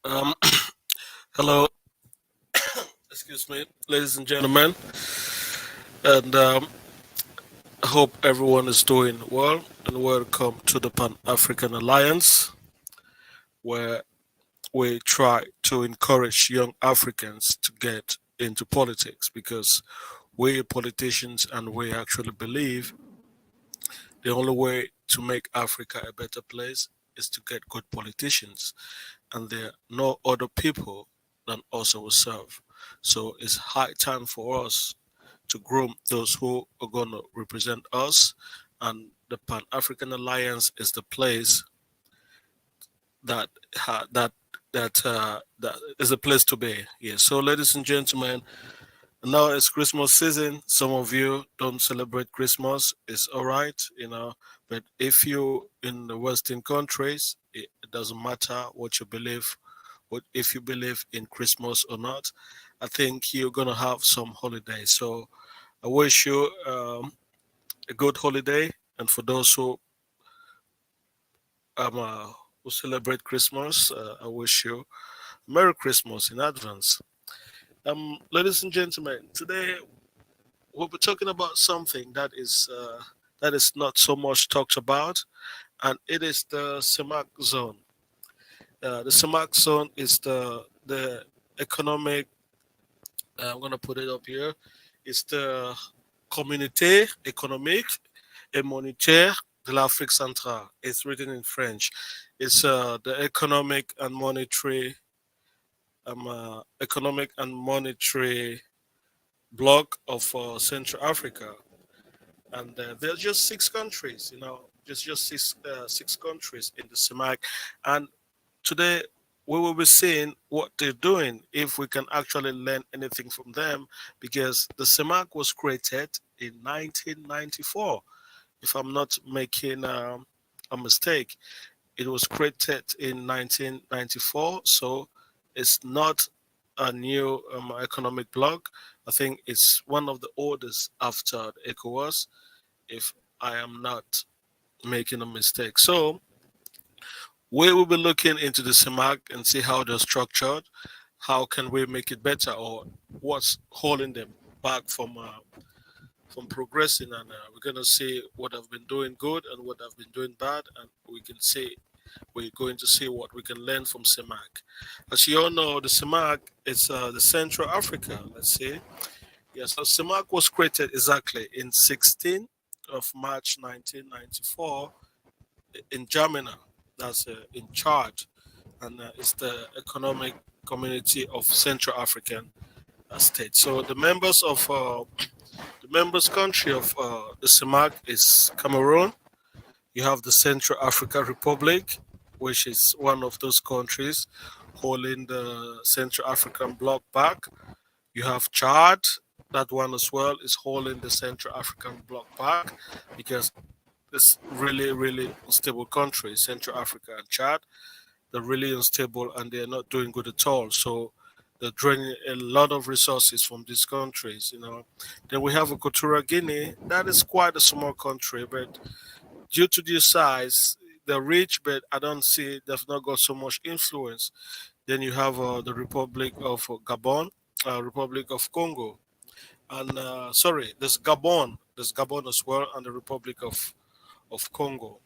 Um, Hello, excuse me, ladies and gentlemen, and I hope everyone is doing well. And welcome to the Pan African Alliance, where we try to encourage young Africans to get into politics because we politicians and we actually believe the only way to make Africa a better place is to get good politicians, and there are no other people than us ourselves. So it's high time for us to groom those who are going to represent us, and the Pan African Alliance is the place that that is a place to be. Yes. So, ladies and gentlemen, now it's Christmas season. Some of you don't celebrate Christmas. It's all right, But if you in the Western countries, it doesn't matter what you believe, what if you believe in Christmas or not. I think you're gonna have some holiday. So I wish you a good holiday, and for those who celebrate Christmas, I wish you Merry Christmas in advance. Ladies and gentlemen, today we'll be talking about something that is not so much talked about, and it is the CEMAC zone. The CEMAC zone is the economic. I'm gonna put it up here. It's the Communauté économique et monétaire de l'Afrique centrale. It's written in French. It's the economic and monetary bloc of Central Africa, and there are just six countries. Just six countries in the CEMAC, and today we will be seeing what they're doing if we can actually learn anything from them, because the CEMAC was created in 1994. If I'm not making a mistake, it was created in 1994, so it's not a new economic bloc. I think it's one of the oldest after the ECOWAS, if I am not making a mistake. So we will be looking into the CEMAC and see how they're structured. How can we make it better, or what's holding them back from progressing? And we're gonna see what I've been doing good and what I've been doing bad, and we can see we're going to see what we can learn from CEMAC. As you all know, the CEMAC is the Central Africa. Let's see. Yeah, so CEMAC was created exactly in 16th of March 1994 in Germany. That's in charge, and it's the economic community of Central African states. So the members country of the CEMAC is Cameroon. You have the Central African Republic, which is one of those countries holding the Central African bloc back. You have Chad, that one as well is holding the Central African bloc back because it's really, really unstable countries, Central Africa and Chad. They're really unstable and they're not doing good at all. So they're draining a lot of resources from these countries. Then we have Equatorial Guinea. That is quite a small country, but due to their size, they're rich, but I don't see they've not got so much influence. Then you have the Republic of Gabon, Republic of Congo, and sorry, there's Gabon as well, and the Republic of Congo.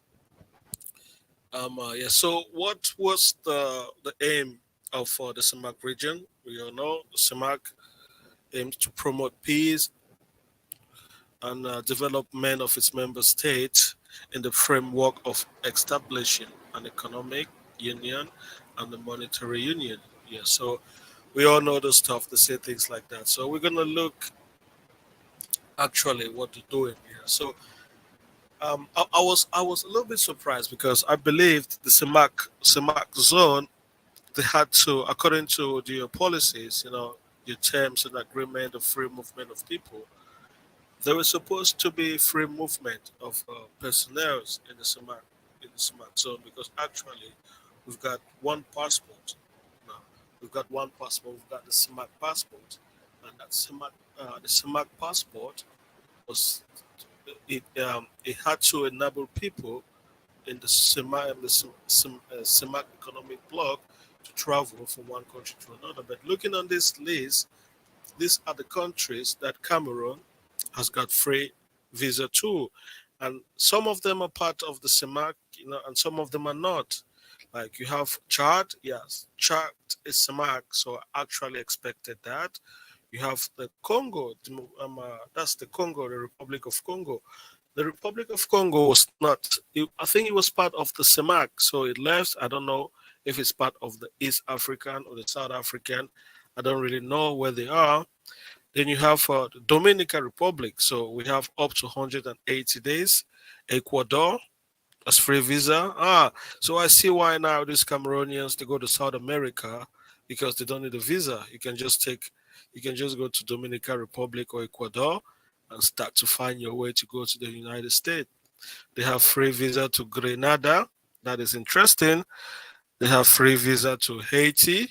Yeah. So, what was the aim of the CEMAC region? We all know the CEMAC aims to promote peace and development of its member states in the framework of establishing an economic union and a monetary union. Yeah. So, we all know the stuff. They say things like that. So, we're gonna look actually what they're doing here. So, I was a little bit surprised because I believed the CEMAC zone they had to, according to the policies, your terms and agreement of free movement of people, there was supposed to be free movement of personnel in the CEMAC zone because actually we've got one passport. Now, we've got one passport. We've got the CEMAC passport, and that the CEMAC passport was it had to enable people in the CEMAC economic bloc to travel from one country to another. But looking on this list, these are the countries that Cameroon has got free visa to, and some of them are part of the CEMAC, and some of them are not. Like you have Chad, yes, Chad is CEMAC, so I actually expected that. You have the Congo, that's the Congo, the Republic of Congo. The Republic of Congo was not, I think it was part of the CEMAC, so it left. I don't know if it's part of the East African or the South African. I don't really know where they are. Then you have the Dominican Republic, so we have up to 180 days. Ecuador, as free visa. So I see why now these Cameroonians they go to South America because they don't need a visa. You can just go to Dominican Republic or Ecuador and start to find your way to go to the United States. They have free visa to Grenada. That is interesting. They have free visa to Haiti.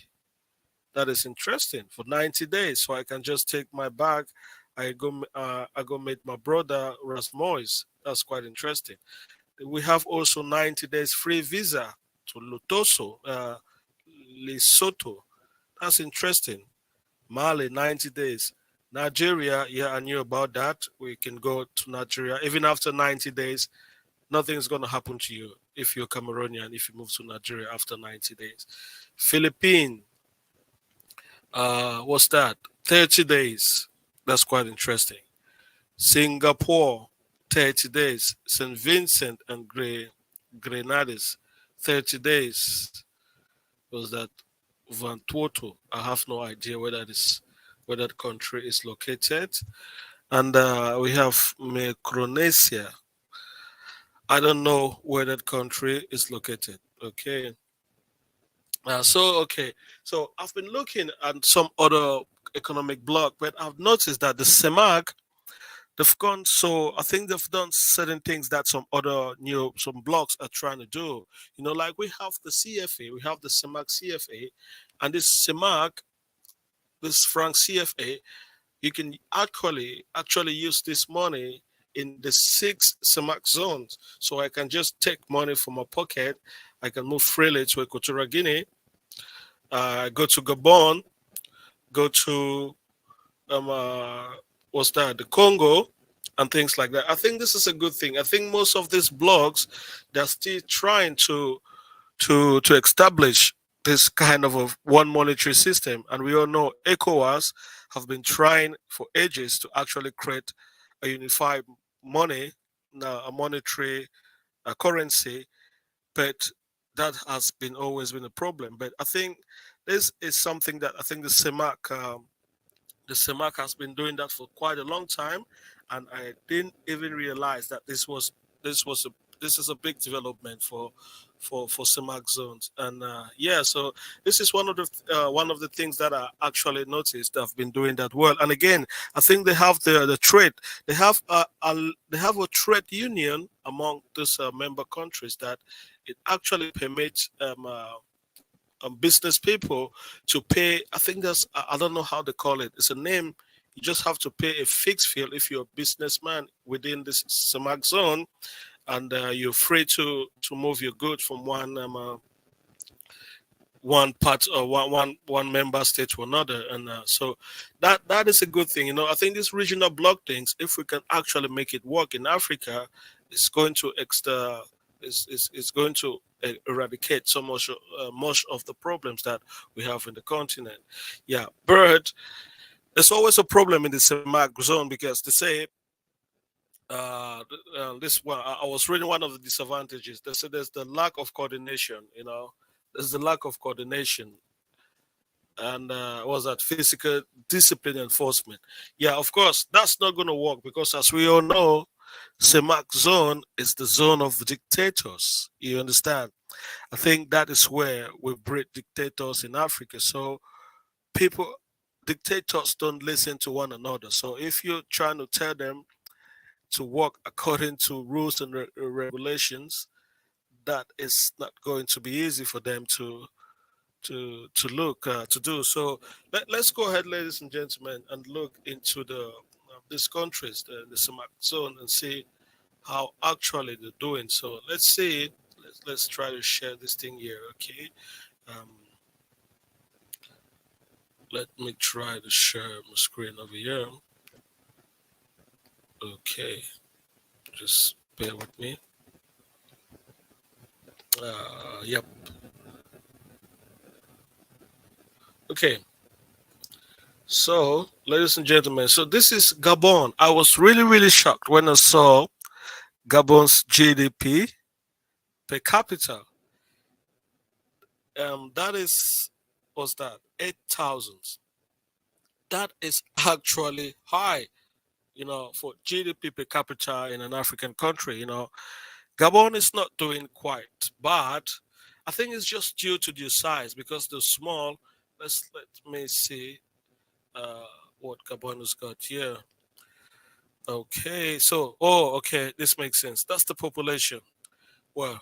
That is interesting for 90 days. So I can just take my bag. I go meet my brother Rasmois. That's quite interesting. We have also 90 days free visa to Lesotho. That's interesting. Mali, 90 days. Nigeria, yeah, I knew about that. We can go to Nigeria. Even after 90 days, nothing's going to happen to you if you're Cameroonian, if you move to Nigeria after 90 days. Philippines, what's that? 30 days. That's quite interesting. Singapore, 30 days. St. Vincent and Grenadines, 30 days. Was that Vanuatu? I have no idea where that country is located. And we have Micronesia. I don't know where that country is located. Okay. Okay. So I've been looking at some other economic bloc, but I've noticed that the CEMAC they've gone so I think they've done certain things that some blocks are trying to do. Like we have the CFA, we have the CEMAC CFA, and this CEMAC this franc CFA, you can actually use this money in the 6 CEMAC zones. So I can just take money from my pocket. I can move freely to Equatorial Guinea, go to Gabon, go to what's that? The Congo, and things like that. I think this is a good thing. I think most of these blogs, they're still trying to establish this kind of a one monetary system, and we all know ECOWAS have been trying for ages to actually create a unified money, a monetary currency, but that has been always been a problem. But I think this is something that I think the CEMAC has been doing that for quite a long time, and I didn't even realize that this was a this is a big development for CEMAC zones. And yeah, so this is one of the things that I actually noticed. They've been doing that well. And again, I think they have the trade. They have a trade union among these member countries that it actually permits business people to pay. I think I don't know how they call it. It's a name. You just have to pay a fixed fee if you're a businessman within this CEMAC zone, and you're free to move your goods from one part or one member state to another. And so that is a good thing. I think these regional block things, if we can actually make it work in Africa, it's going to is going to eradicate so much of the problems that we have in the continent. Yeah, but there's always a problem in the CEMAC zone because they say this one. I was reading one of the disadvantages. They said there's the lack of coordination. There's the lack of coordination, and was that physical discipline enforcement. Yeah, of course, that's not going to work because, as we all know, CEMAC zone is the zone of dictators. You understand? I think that is where we breed dictators in Africa. So people, dictators don't listen to one another. So if you're trying to tell them to work according to rules and regulations, that is not going to be easy for them to do. So let's go ahead, ladies and gentlemen, and look into these countries, the CEMAC zone, and see how actually they're doing. So let's see. Let's try to share this thing here. Okay. Um, let me try to share my screen over here. Okay. Just bear with me. Yep. Okay. So, ladies and gentlemen, so this is Gabon. I was really, really shocked when I saw Gabon's GDP per capita. That is, what's that? 8,000. That is actually high, for GDP per capita in an African country. Gabon is not doing quite bad. I think it's just due to their size because they're small. Let me see uh, what Gabon has got here. Okay, so okay, this makes sense. That's the population. Well,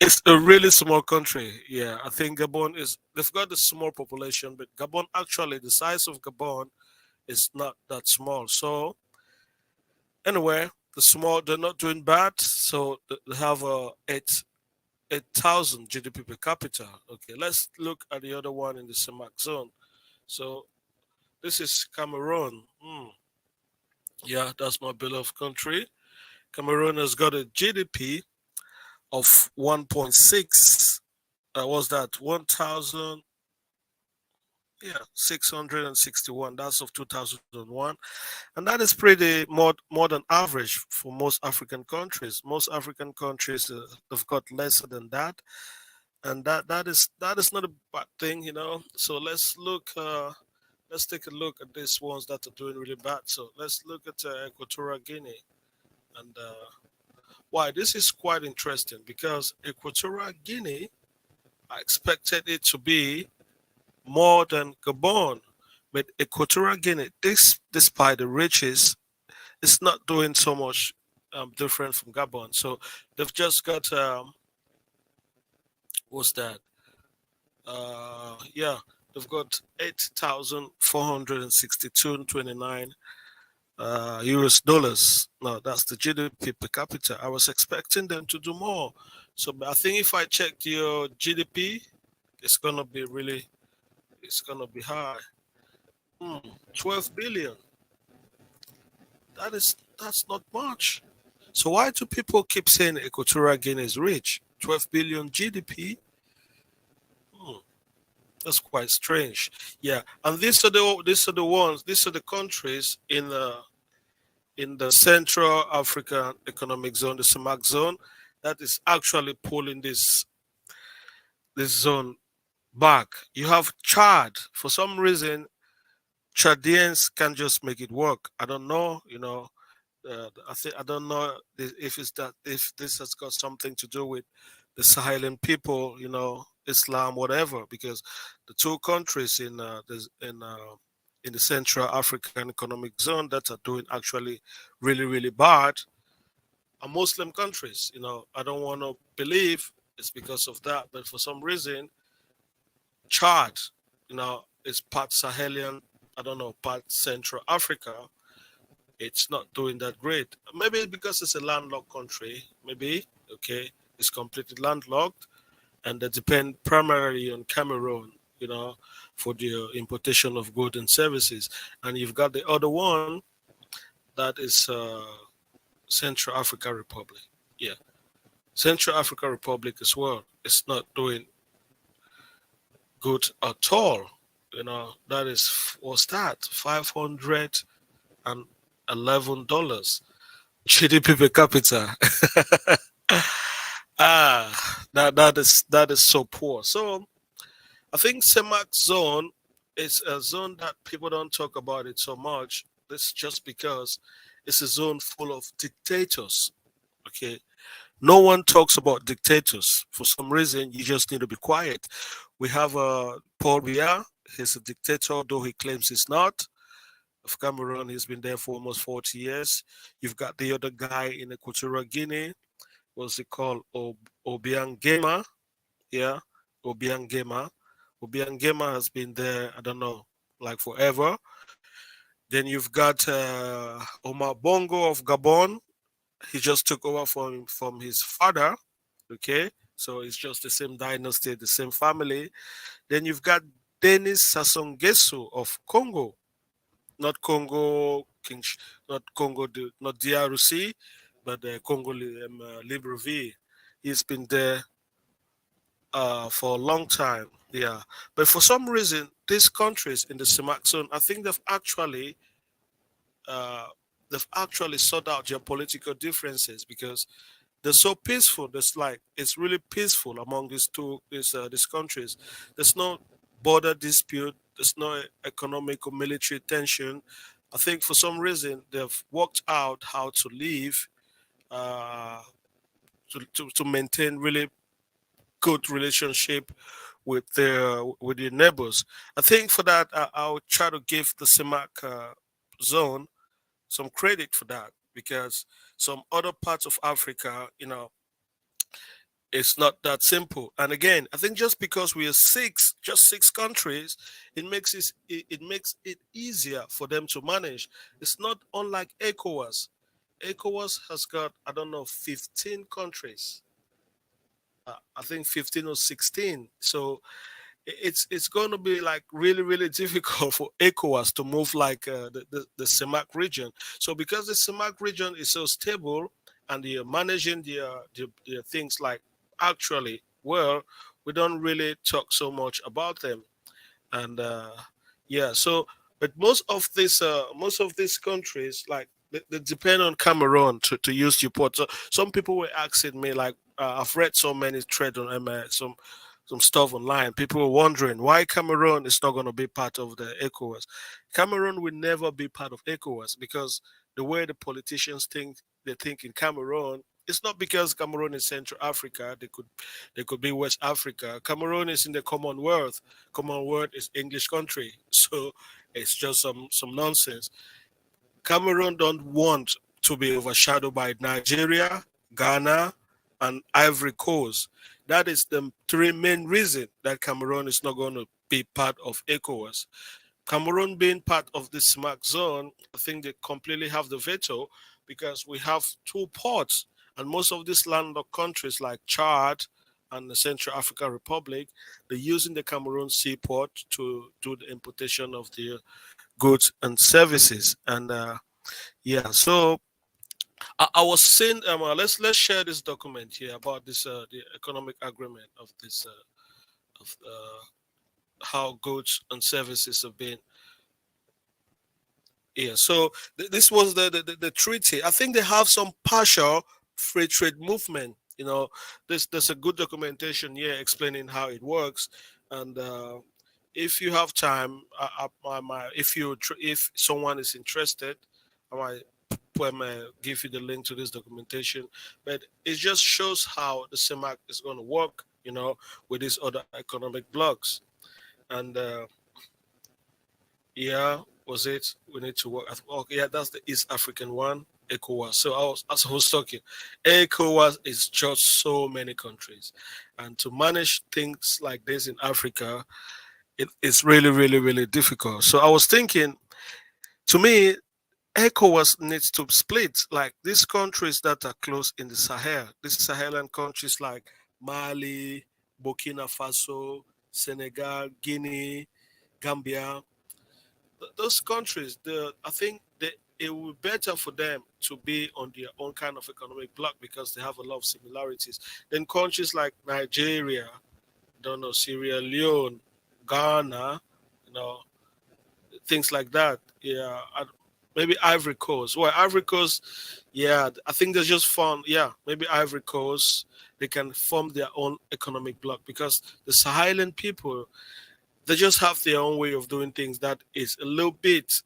it's a really small country. Yeah, I think they've got a small population, but Gabon actually the size of Gabon is not that small. So anyway, they're not doing bad. So they have a 8,000 GDP per capita. Okay, let's look at the other one in the CEMAC zone. So this is Cameroon. Yeah, that's my beloved country. Cameroon has got a GDP of 1.6. Was that 1,000? Yeah, 661. That's of 2001, and that is pretty more than average for most African countries. Most African countries have got lesser than that, and that is not a bad thing. So let's look. Let's take a look at these ones that are doing really bad. So let's look at Equatorial Guinea, and why this is quite interesting because Equatorial Guinea, I expected it to be more than Gabon, but Equatorial Guinea, despite the riches, it's not doing so much different from Gabon. So they've just got what's that? Yeah, They've got 8,462.29 US dollars. No, that's the GDP per capita. I was expecting them to do more. So but I think if I check your GDP, it's gonna be really, it's gonna be high. 12 billion. That's not much. So why do people keep saying Equatorial Guinea is rich? 12 billion GDP. Hmm, that's quite strange. Yeah, and these are the countries in the Central African Economic Zone, the CEMAC zone, that is actually pulling this zone back. You have Chad. For some reason, Chadians can just make it work. I don't know. I don't know if it's that if this has got something to do with the Sahelian people, Islam, whatever. Because the two countries in the Central African Economic Zone that are doing actually really really bad are Muslim countries. I don't want to believe it's because of that, but for some reason, Chad, is part Sahelian. I don't know, part Central Africa, it's not doing that great. Maybe it's because it's a landlocked country. Maybe, okay, it's completely landlocked, and they depend primarily on Cameroon, for the importation of goods and services. And you've got the other one that is Central Africa Republic. Yeah, Central Africa Republic as well. It's not doing good at all. That is what's that? $511 GDP per capita. That is so poor. So I think CEMAC zone is a zone that people don't talk about it so much. This just because it's a zone full of dictators. Okay. No one talks about dictators. For some reason, you just need to be quiet. We have Paul Biya. He's a dictator, though he claims he's not. Of Cameroon, he's been there for almost 40 years. You've got the other guy in Equatorial Guinea. What's it called? Obiang Gema. Yeah, Obiang Gema. Obiang Gema has been there, I don't know, like forever. Then you've got Omar Bongo of Gabon. He just took over from his father. Okay, so it's just the same dynasty, the same family. Then you've got Denis Sassou Nguesso of Congo, not Congo, not Congo, not DRC, but Congo Libreville. He's been there for a long time. Yeah, but for some reason, these countries in the CEMAC zone, I think uh, they've actually sorted out their political differences because they're so peaceful. It's really peaceful among these countries. There's no border dispute. There's no economic or military tension. I think for some reason they've worked out how to live, uh, to maintain really good relationship with their neighbors. I think for that I'll try to give the CEMAC zone some credit for that because some other parts of Africa, it's not that simple. And again, I think just because we are just six countries, it makes it easier for them to manage. It's not unlike ECOWAS. ECOWAS has got, I don't know, 15 countries. I think 15 or 16. So it's going to be like really really difficult for ECOWAS to move like the CEMAC region. So because the CEMAC region is so stable and they're managing their things like actually well, we don't really talk so much about them. And yeah, so but most of these countries like they depend on Cameroon to use your port. So some people were asking me like I've read so many threads on some stuff online. People were wondering why Cameroon is not going to be part of the ECOWAS. Cameroon will never be part of ECOWAS because the way the politicians think, they think in Cameroon. It's not because Cameroon is Central Africa. They could be West Africa. Cameroon is in the Commonwealth. Commonwealth is English country, so it's just some nonsense. Cameroon don't want to be overshadowed by Nigeria, Ghana, and Ivory Coast. That is the three main reasons that Cameroon is not going to be part of ECOWAS. Cameroon being part of the CEMAC zone, I think they completely have the veto because we have two ports, and most of these landlocked countries like Chad and the Central African Republic, they're using the Cameroon seaport to do the importation of the goods and services. And yeah, so I was saying, let's share this document here about this the economic agreement of this of how goods and services have been. Yeah, so this was the treaty. I think they have some partial free trade movement. There's a good documentation here explaining how it works, and if you have time, if someone is interested, I might give you the link to this documentation. But it just shows how the CEMAC is going to work, with these other economic blocks, and yeah, was it? We need to work. Okay, yeah, that's the East African one, ECOWAS. So as I was talking, ECOWAS is just so many countries, and to manage things like this in Africa, it's really, really, really difficult. So I was thinking, to me, ECOWAS needs to split like these countries that are close in the Sahel. These Sahelan countries like Mali, Burkina Faso, Senegal, Guinea, Gambia, those countries, I think it would be better for them to be on their own kind of economic bloc because they have a lot of similarities. Then countries like Nigeria, don't know, Sierra Leone, Ghana, you know, things like that. Yeah, maybe Ivory Coast. Well, Ivory Coast, yeah, I think they just found, yeah, maybe Ivory Coast, they can form their own economic bloc because the Sahelan people, they just have their own way of doing things that is a little bit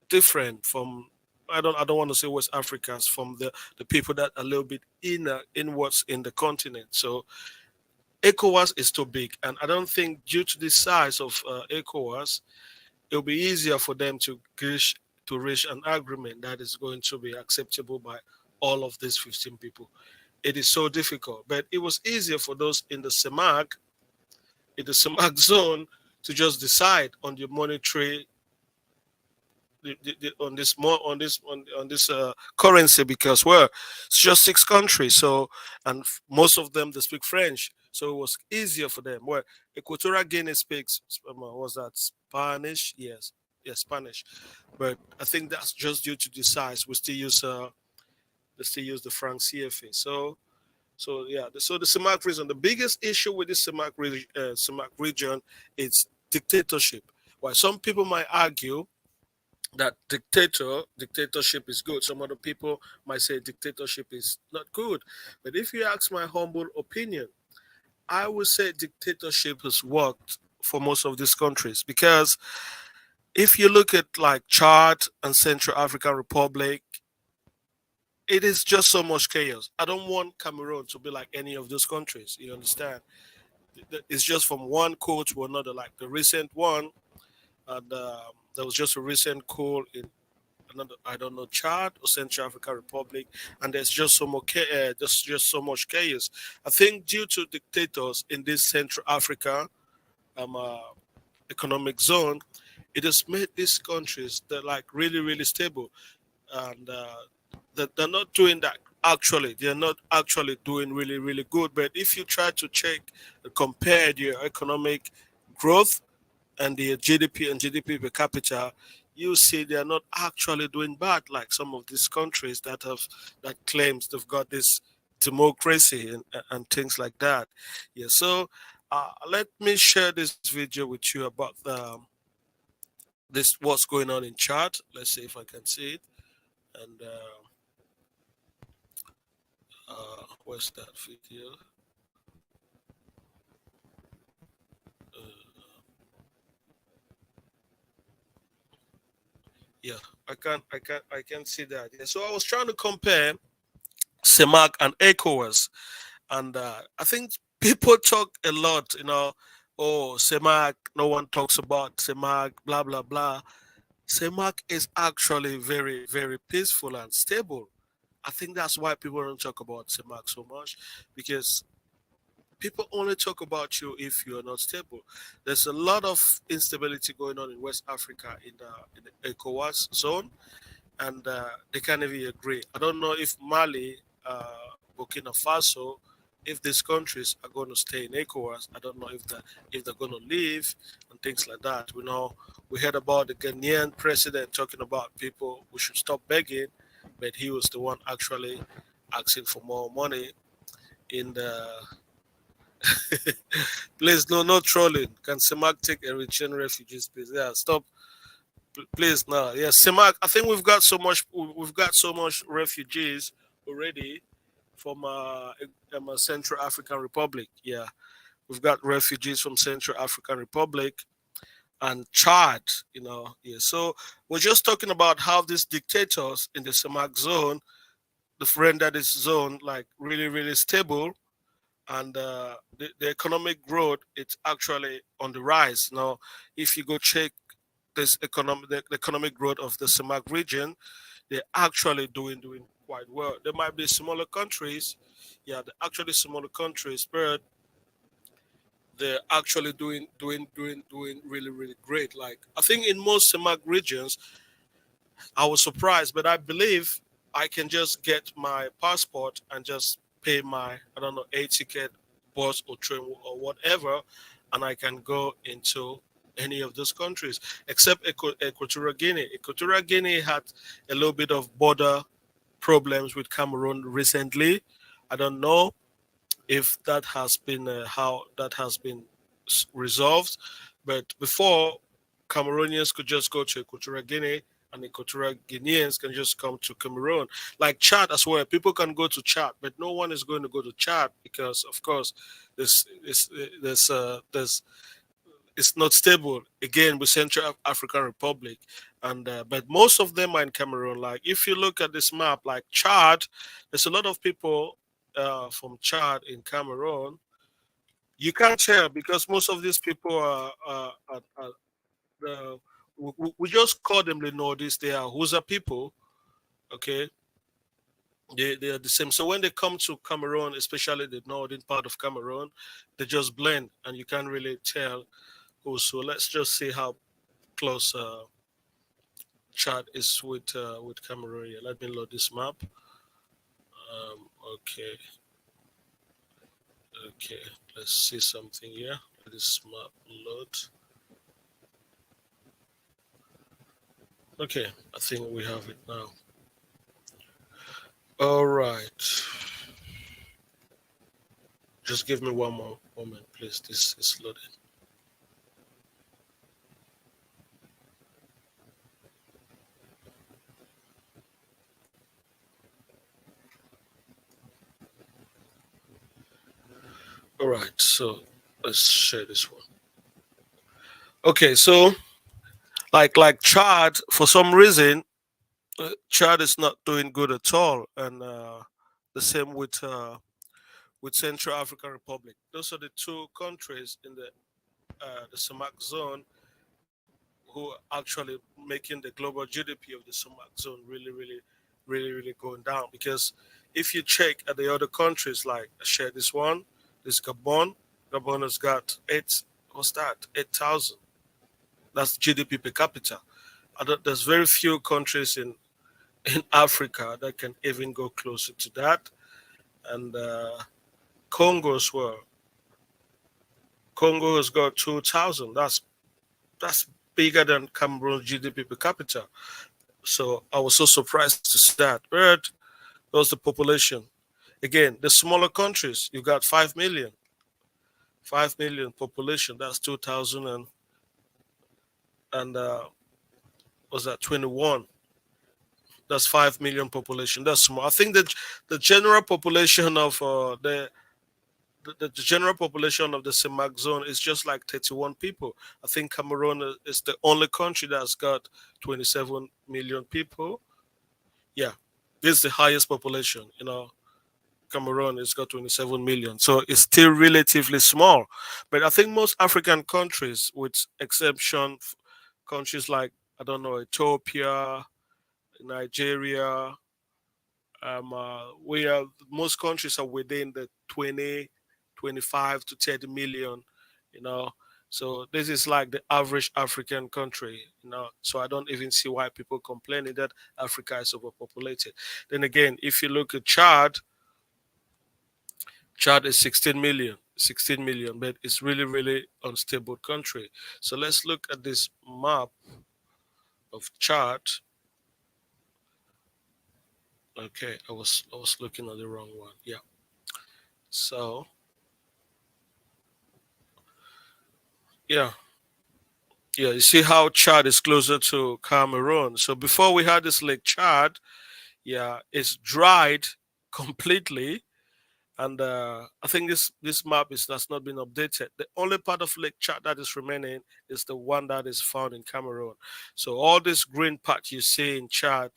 different from, I don't want to say West Africans, from the people that are a little bit inwards in the continent. So ECOWAS is too big, and I don't think due to the size of ECOWAS, it'll be easier for them to reach an agreement that is going to be acceptable by all of these 15 people. It is so difficult, but it was easier for those in the CEMAC zone to just decide on the monetary on this more on this currency because well it's just six countries, so and most of them they speak French, so it was easier for them. Well, Equatorial Guinea speaks was that Spanish? Yes, Spanish, but I think that's just due to the size. We still use the franc CFA. So yeah, so the CEMAC region, the biggest issue with this CEMAC region is dictatorship. While some people might argue that dictatorship is good, some other people might say dictatorship is not good. But if you ask my humble opinion, I would say dictatorship has worked for most of these countries because if you look at like Chad and Central African Republic, it is just so much chaos. I don't want Cameroon to be like any of those countries. You understand? It's just from one coup to another. Like the recent one, and there was just a recent coup in another, I don't know, Chad or Central African Republic, and there's just there's just so much chaos. I think due to dictators in this Central Africa um, uh, economic zone, it has made these countries that like really really stable, and that they're not doing that. Actually, they're not actually doing really really good. But if you try to check, compare their economic growth and the GDP and GDP per capita, you see they are not actually doing bad like some of these countries that claims they've got this democracy and things like that. Yeah. So let me share this video with you about this what's going on in Chad. Let's see if I can see it. And where's that video? Uh, yeah, I can see that. Yeah. So I was trying to compare CEMAC and ECOWAS. And I think people talk a lot, oh, CEMAC, no one talks about CEMAC, blah, blah, blah. CEMAC is actually very, very peaceful and stable. I think that's why people don't talk about CEMAC so much because people only talk about you if you're not stable. There's a lot of instability going on in West Africa in the ECOWAS zone, and they can't even agree. I don't know if Mali, Burkina Faso, if these countries are going to stay in ECOWAS. I don't know if they're going to leave and things like that. We know we heard about the Ghanaian president talking about people we should stop begging, but he was the one actually asking for more money in the. Please, no, no trolling. Can CEMAC take Eritrean refugees, please? Yeah, stop. Please, no. Yeah, CEMAC. I think we've got so much refugees already from Central African Republic. Yeah, we've got refugees from Central African Republic and Chad. Yeah. So we're just talking about how these dictators in the CEMAC zone, the render this zone like really, really stable, and the economic growth it's actually on the rise now. If you go check the economic growth of the CEMAC region, they're actually doing quite well. There might be smaller countries, yeah, they're actually smaller countries, but they're actually doing really, really great. Like I think in most CEMAC regions, I was surprised, but I believe I can just get my passport and just pay my, I don't know, air ticket, bus or train or whatever, and I can go into any of those countries except Equatorial Guinea. Equatorial Guinea had a little bit of border problems with Cameroon recently. I don't know if that has been how that has been resolved. But before, Cameroonians could just go to Equatorial Guinea, and Equatorial Guineans can just come to Cameroon. Like Chad as well, people can go to Chad, but no one is going to go to Chad because, of course, there's it's not stable again with Central African Republic, and but most of them are in Cameroon. Like if you look at this map, like Chad, there's a lot of people from Chad in Cameroon. You can't tell because most of these people are the we just call them the Nordics. They are Husa people. Okay, they are the same. So when they come to Cameroon, especially the northern part of Cameroon, they just blend, and you can't really tell who's who. Let's just see how close Chad is with Cameroon. Yeah, let me load this map. Okay, okay. Let's see something here. Let this map load. Okay, I think we have it now. All right. Just give me one more moment, please. This is loading. All right, so let's share this one. Okay, so like Chad, for some reason, Chad is not doing good at all, and the same with Central African Republic. Those are the two countries in the CEMAC zone who are actually making the global GDP of the CEMAC zone really going down. Because if you check at the other countries, like I shared this one, this Gabon. Gabon has got what's that? 8,000. That's GDP per capita. There's very few countries in Africa that can even go closer to that. And Congo as well. Congo has got 2,000. That's bigger than Cameroon's GDP per capita. So I was so surprised to see that. But that was the population. Again, the smaller countries, you got 5 million. 5 million population. That's 2,000 and was that 21? That's 5 million population. That's small. I think that the general population of the general population of the CEMAC zone is just like 31 people. I think Cameroon is the only country that's got 27 million people. Yeah, this is the highest population. Cameroon has got 27 million. So it's still relatively small. But I think most African countries, with exception countries like, I don't know, Ethiopia, Nigeria, we are most countries are within the 20, 25 to 30 million, you know. So this is like the average African country, you know. So I don't even see why people complaining that Africa is overpopulated. Then again, if you look at Chad is 16 million, 16 million, but it's really, really unstable country. So let's look at this map of Chad. Okay, I was looking at the wrong one. Yeah. So yeah, yeah. You see how Chad is closer to Cameroon. So before we had this Lake Chad, yeah, it's dried completely. And I think this map is has not been updated. The only part of Lake Chad that is remaining is the one that is found in Cameroon. So all this green part you see in Chad,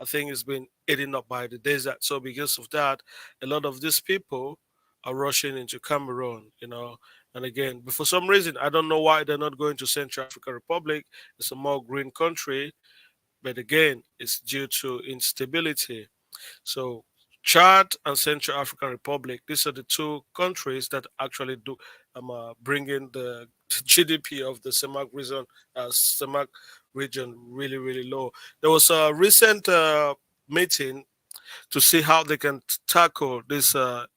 I think, is been eaten up by the desert. So because of that, a lot of these people are rushing into Cameroon. You know, and again, but for some reason, I don't know why they're not going to Central African Republic. It's a more green country, but again, it's due to instability. So Chad and Central African Republic, these are the two countries that actually do bring in the GDP of the CEMAC region really, really low. There was a recent meeting to see how they can tackle this. I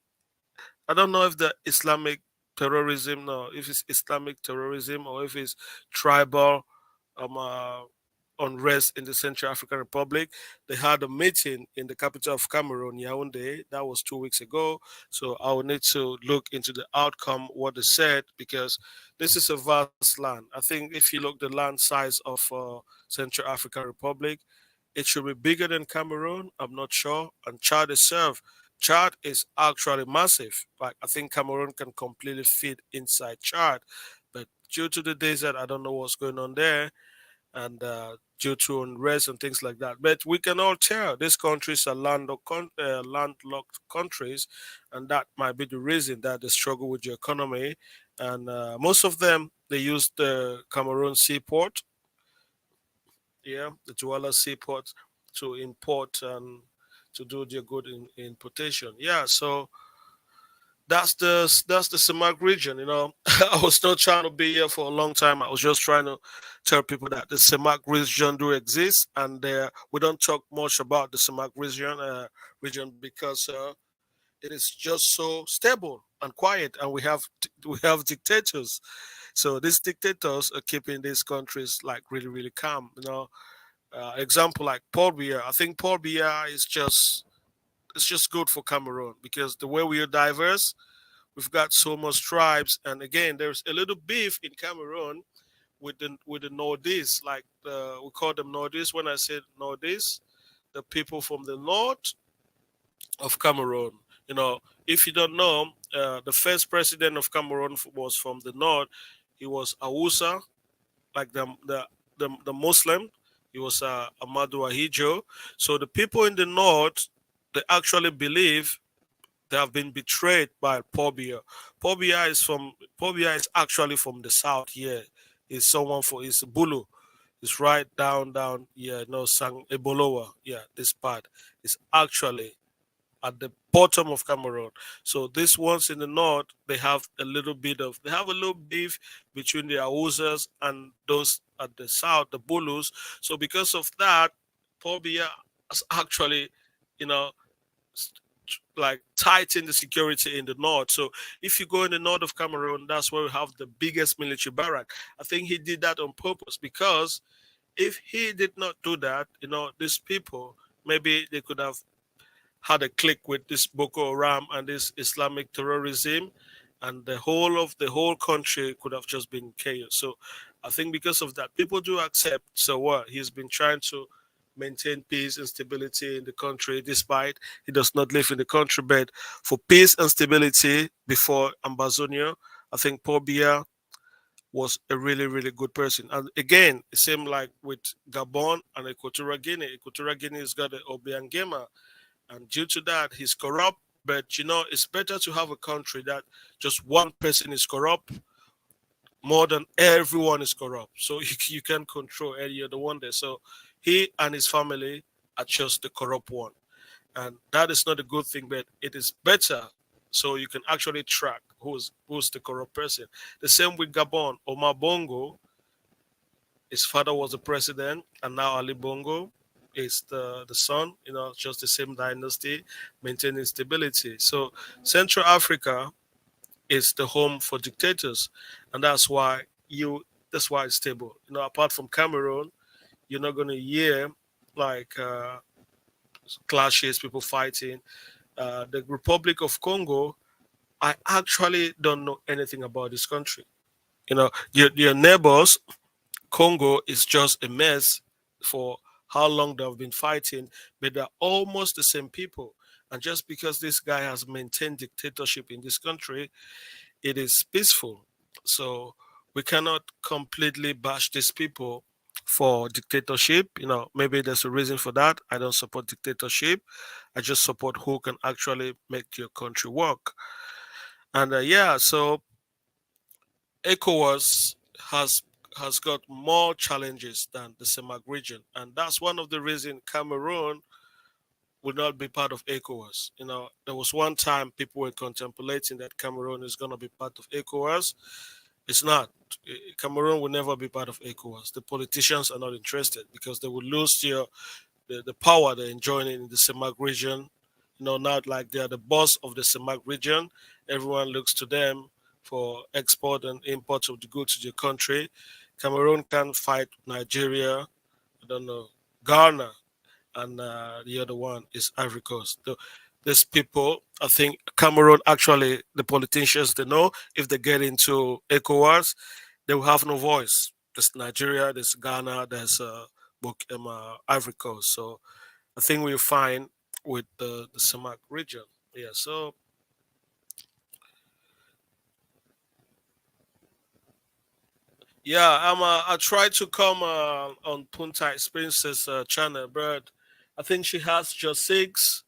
don't know if the Islamic terrorism, no, if it's Islamic terrorism or if it's tribal um, uh, unrest in the Central African Republic. They had a meeting in the capital of Cameroon, Yaoundé. That was 2 weeks ago. So I will need to look into the outcome, what they said, because this is a vast land. I think if you look the land size of Central African Republic, it should be bigger than Cameroon. I'm not sure. And Chad itself, Chad is actually massive. Like I think Cameroon can completely fit inside Chad, but due to the desert, I don't know what's going on there, and due to unrest and things like that. But we can all tell these countries are landlocked countries, and that might be the reason that they struggle with the economy. And most of them they use the Cameroon seaport, yeah, the Douala seaport to import and to do their good in importation. Yeah, so that's the CEMAC region. You know, I was not trying to be here for a long time. I was just trying to tell people that the CEMAC region do exist, and we don't talk much about the CEMAC region because it is just so stable and quiet, and we have dictators. So these dictators are keeping these countries like really, really calm. You know, example like Paul Biya. I think Paul Biya is just it's just good for Cameroon because the way we are diverse, we've got so much tribes, and again, there's a little beef in Cameroon with the Northeast, like we call them Northeast. When I said Northeast, the people from the north of Cameroon. You know, if you don't know, the first president of Cameroon was from the north. He was Awusa, like the Muslim. He was Amadou Ahijo. So the people in the north, they actually believe they have been betrayed by Pobia. Pobia is actually from the south here. He's someone for he's Bulu. It's right down yeah, no Sang Ebolowa. Yeah, this part is actually at the bottom of Cameroon. So these ones in the north, they have a little beef between the Awuzas and those at the south, the Bulus. So because of that, Pobia has actually, you know, like tighten the security in the north. So if you go in the north of Cameroon, that's where we have the biggest military barrack. I think he did that on purpose because if he did not do that, you know, these people maybe they could have had a click with this Boko Haram and this Islamic terrorism, and the whole country could have just been chaos. So I think because of that, people do accept. So what he's been trying to maintain peace and stability in the country, despite he does not live in the country. But for peace and stability before Ambazonia, I think Paul Biya was a really, really good person. And again, it seemed like with Gabon and Equatorial Guinea. Equatorial Guinea has got the Obiangema, and due to that, he's corrupt. But you know, it's better to have a country that just one person is corrupt more than everyone is corrupt. So you can control any other one there. So he and his family are just the corrupt one. And that is not a good thing, but it is better so you can actually track who's the corrupt person. The same with Gabon. Omar Bongo, his father was the president, and now Ali Bongo is the son. Just the same dynasty, maintaining stability. So Central Africa is the home for dictators, and that's why it's stable. Apart from Cameroon, you're not going to hear like clashes, people fighting. The Republic of Congo, I actually don't know anything about this country. Your neighbors, Congo is just a mess for how long they've been fighting, but they're almost the same people. And just because this guy has maintained dictatorship in this country, it is peaceful. So we cannot completely bash these people for dictatorship. Maybe there's a reason for that. I don't support dictatorship. I just support who can actually make your country work. And yeah, so ECOWAS has got more challenges than the CEMAC region, and that's one of the reasons Cameroon will not be part of ECOWAS. There was one time people were contemplating that Cameroon is going to be part of ECOWAS. It's not. Cameroon will never be part of ECOWAS. The politicians are not interested because they will lose the power they're enjoying in the CEMAC region. Not like they are the boss of the CEMAC region. Everyone looks to them for export and import of the goods to the country. Cameroon can fight Nigeria, I don't know, Ghana, and the other one is Ivory Coast. These people, I think Cameroon actually, the politicians, they know if they get into ECOWAS, they will have no voice. There's Nigeria, there's Ghana, there's Ivory Coast. So I think we're fine with the CEMAC region. Yeah, so yeah, I tried to come on Punta Experiences channel, but I think she has just six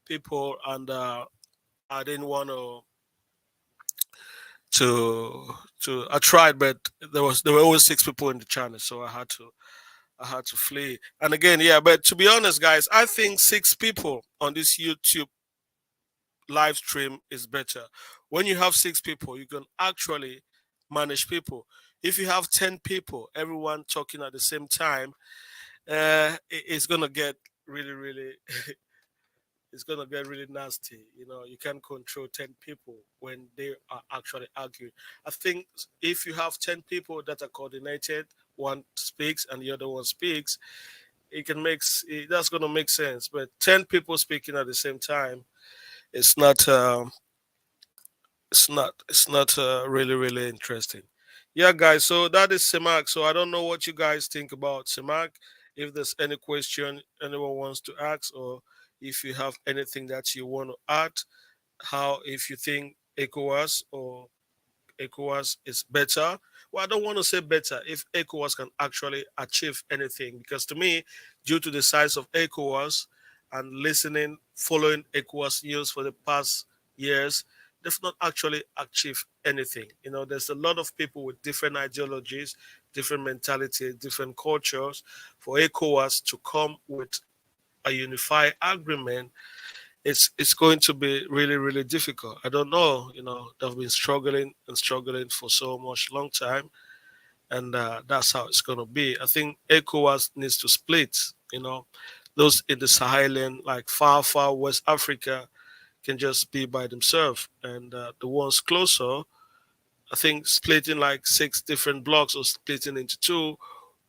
people, and I didn't want to. I tried, but there were always six people in the channel, so I had to flee. And again, yeah, but to be honest, guys, I think six people on this YouTube live stream is better. When you have six people, you can actually manage people. If you have 10 people, everyone talking at the same time, it's gonna get really, really, it's gonna get really nasty. You can't control 10 people when they are actually arguing. I think if you have 10 people that are coordinated, one speaks and the other one speaks, that's gonna make sense. But 10 people speaking at the same time, it's not. It's not really really interesting. Yeah, guys, so that is CEMAC. So I don't know what you guys think about CEMAC. If there's any question anyone wants to ask, or if you have anything that you want to add, how if you think ECOWAS is better. Well, I don't want to say better if ECOWAS can actually achieve anything, because to me, due to the size of ECOWAS and following ECOWAS news for the past years, they've not actually achieved anything. There's a lot of people with different ideologies, different mentalities, different cultures. For ECOWAS to come with a unified agreement, it's going to be really really difficult. I don't know. They've been struggling and struggling for so much long time, and that's how it's going to be. I think ECOWAS needs to split. Those in the Sahelian, like far far West Africa, can just be by themselves, and the ones closer, I think splitting like six different blocks or splitting into two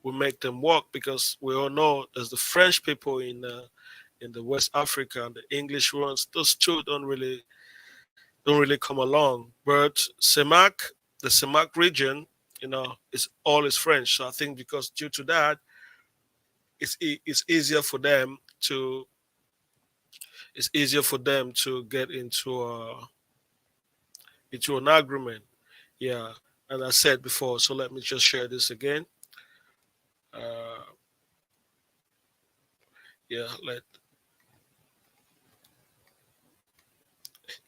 will make them work, because we all know there's the French people in the West Africa and the English ones. Those two don't really come along. But the CEMAC region, is French. So I think because due to that, it's easier for them to get into an agreement. Yeah, and I said before. So let me just share this again. Uh, yeah,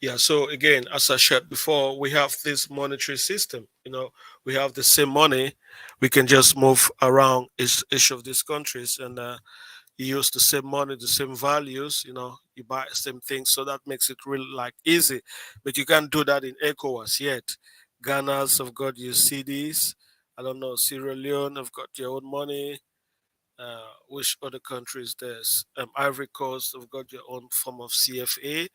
Yeah, so again, as I shared before, we have this monetary system. We have the same money. We can just move around each of these countries, and you use the same money, the same values, you buy the same things. So that makes it really like easy. But you can't do that in ECOWAS yet. Ghana's have got your CDs. I don't know, Sierra Leone have got your own money. Which other countries there's Ivory Coast have got your own form of CFA,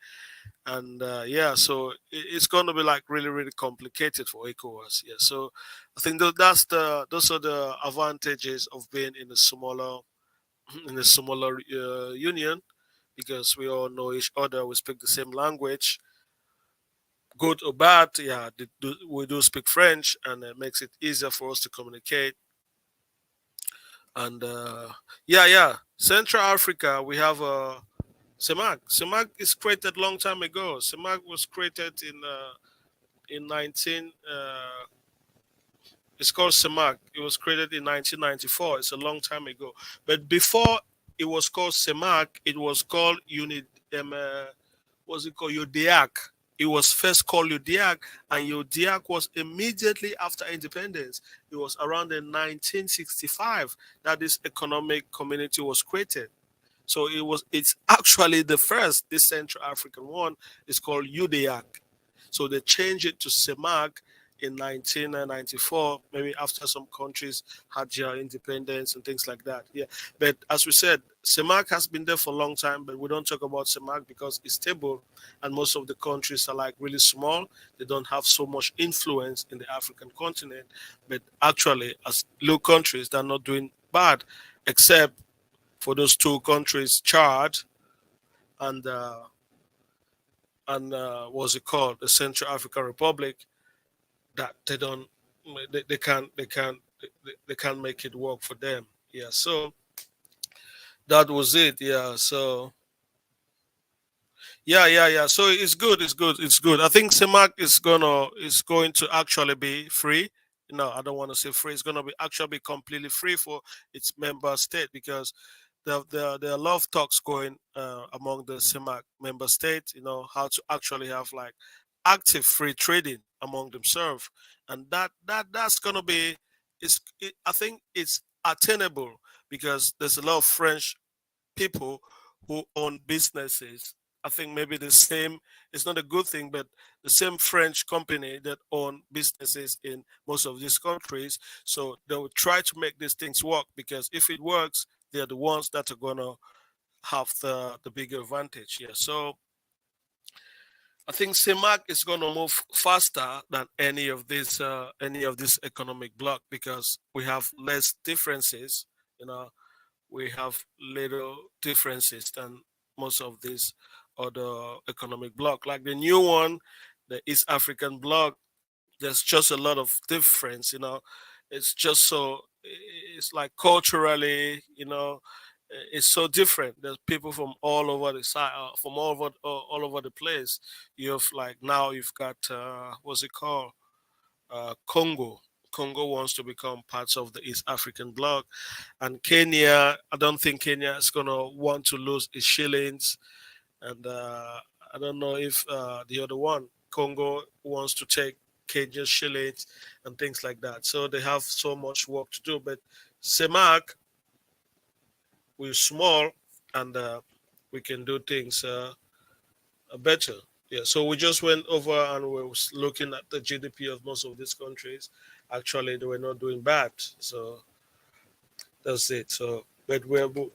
and yeah, so it's going to be like really really complicated for ECOWAS. Yeah, so I think those are the advantages of being in a smaller union, because we all know each other, we speak the same language, good or bad. Yeah, we do speak French, and it makes it easier for us to communicate. And yeah, Central Africa, we have CEMAC. CEMAC is created long time ago. CEMAC was created in 19. It's called CEMAC. It was created in 1994. It's a long time ago. But before it was called CEMAC, it was called Unit. What's it called? UDIAC. It was first called UDIAC, and UDIAC was immediately after independence. It was around in 1965 that this economic community was created. So it's actually the first, this Central African one is called UDIAC. So they changed it to CEMAC in 1994, maybe after some countries had their independence and things like that. Yeah. But as we said, CEMAC has been there for a long time, but we don't talk about CEMAC because it's stable, and most of the countries are like really small. They don't have so much influence in the African continent. But actually, as little countries, they're not doing bad, except for those two countries, Chad and what's it called, the Central African Republic, that they can't make it work for them. Yeah, so that was it. Yeah, so yeah. So it's good. It's good. It's good. I think CEMAC is going to actually be free. No, I don't want to say free. It's going to be actually be completely free for its member state, because there are a lot of talks going among the CEMAC member states. How to actually have like active free trading among themselves, and that's going to be. I think it's attainable, because there's a lot of French people who own businesses. I think maybe the same, it's not a good thing, but the same French company that own businesses in most of these countries. So they will try to make these things work, because if it works, they're the ones that are going to have the bigger advantage. Yeah. So I think CEMAC is going to move faster than any of this economic bloc, because we have less differences. You know, we have little differences than most of these other economic bloc. Like the new one, the East African bloc, there's just a lot of difference. It's just so, it's like culturally, it's so different. There's people from all over the side, from all over the place. You've like now you've got what's it called, Congo. Congo wants to become parts of the East African bloc, and Kenya. I don't think Kenya is gonna want to lose its shillings, and I don't know if the other one, Congo, wants to take Kenya's shillings and things like that. So they have so much work to do. But CEMAC, we're small, and we can do things better. Yeah, so we just went over and we was looking at the GDP of most of these countries. Actually, they were not doing bad. So that's it. So, but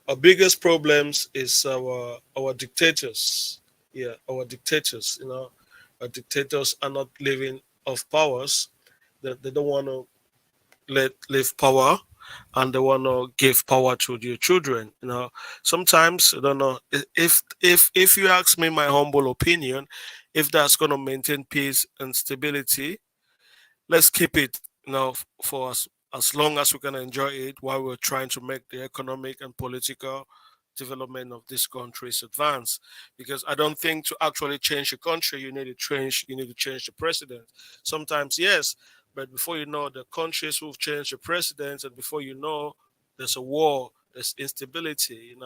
our biggest problems is our dictators. Yeah, our dictators. Our dictators are not living off powers. They don't want to let leave power, and they want to give power to their children. Sometimes I don't know, if you ask me my humble opinion, if that's going to maintain peace and stability, let's keep it, for us, as long as we can enjoy it while we're trying to make the economic and political development of this countries advance. Because I don't think to actually change a country, you need to change the president. Sometimes yes, but before you know, the countries will change the presidents, and before you know, there's a war, there's instability.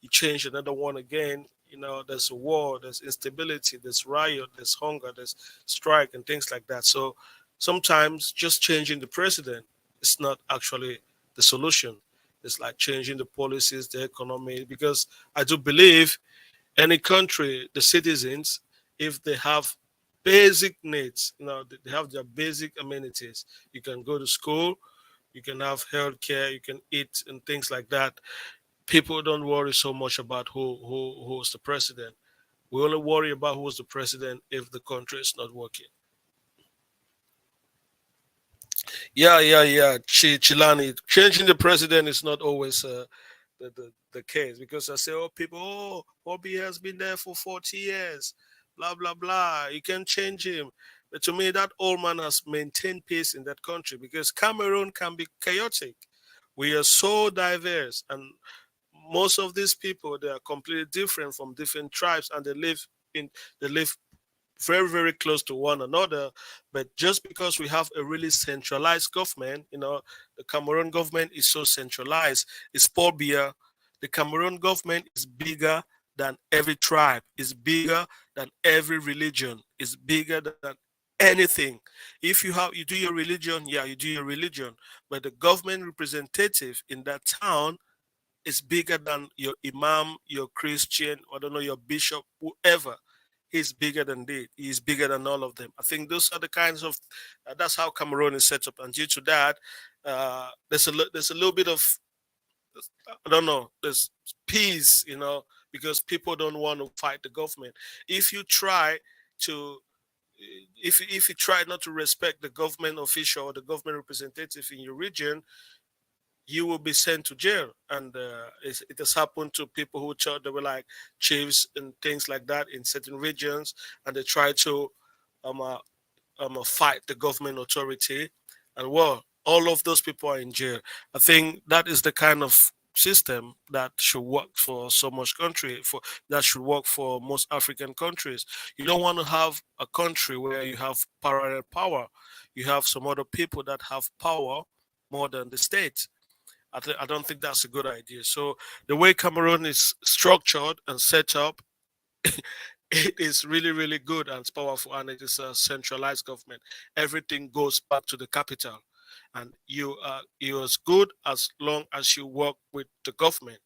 You change another one again, there's a war, there's instability, there's riot, there's hunger, there's strike, and things like that. So sometimes just changing the president is not actually the solution. It's like changing the policies, the economy, because I do believe any country, the citizens, if they have basic needs, they have their basic amenities. You can go to school, you can have health care, you can eat and things like that. People don't worry so much about who's the president. We only worry about who's the president if the country is not working. Yeah, yeah, yeah. Chilani, changing the president is not always the case, because I say, oh, people, oh, Bobby has been there for 40 years, blah, blah, blah. You can change him. But to me, that old man has maintained peace in that country, because Cameroon can be chaotic. We are so diverse, and most of these people, they are completely different from different tribes, and they live very, very close to one another. But just because we have a really centralized government, the Cameroon government is so centralized. It's Paul Biya. The Cameroon government is bigger than every tribe, is bigger than every religion, is bigger than anything. If you do your religion, yeah, you do your religion. But the government representative in that town is bigger than your imam, your Christian, I don't know, your bishop, whoever. He's bigger than they. He's bigger than all of them. I think those are the kinds of. That's how Cameroon is set up, and due to that, there's a little bit of, I don't know, there's peace, because people don't want to fight the government. If you try to if you try not to respect the government official or the government representative in your region, you will be sent to jail. And it has happened to people who thought they were like chiefs and things like that in certain regions, and they try to um, uh, fight the government authority. And well, all of those people are in jail. I think that is the kind of system that should work for so much country, for that should work for most African countries. You don't want to have a country where you have parallel power. You have some other people that have power more than the state. I don't think that's a good idea. So the way Cameroon is structured and set up, it is really, really good and it's powerful, and it is a centralized government. Everything goes back to the capital, and you're as good as long as you work with the government.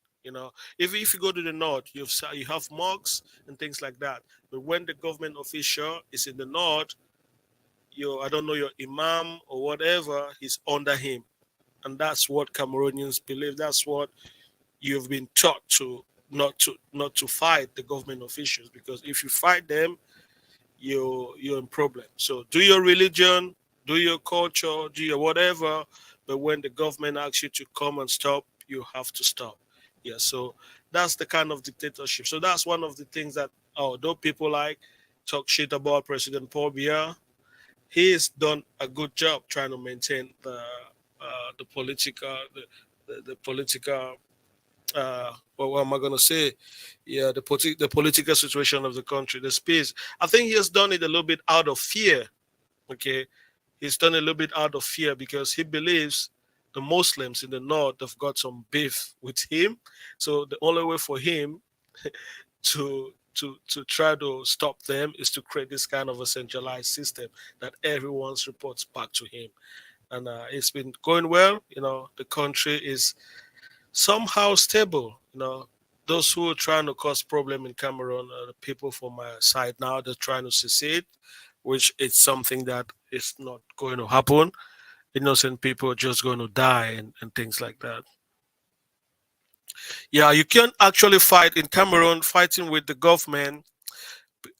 If you go to the north, you have mosques and things like that. But when the government official is in the north, I don't know, your imam or whatever, he's under him, and that's what Cameroonians believe. That's what you've been taught to not to fight the government officials, because if you fight them, you're in problem. So do your religion, do your culture, do your whatever, but when the government asks you to come and stop, you have to stop. Yeah, so that's the kind of dictatorship. So that's one of the things that, although people like talk shit about President Paul Biya, he has done a good job trying to maintain the political the political what am I going to say? Yeah, the political situation of the country, the space. I think he has done it a little bit out of fear. Okay, he's done it a little bit out of fear because he believes the Muslims in the north have got some beef with him. So the only way for him to try to stop them is to create this kind of a centralized system that everyone's reports back to him. And it's been going well. The country is somehow stable. Those who are trying to cause problem in Cameroon are the people from my side now. They're trying to secede, which is something that is not going to happen. Innocent people are just going to die and things like that. Yeah, you can't actually fight in Cameroon. Fighting with the government,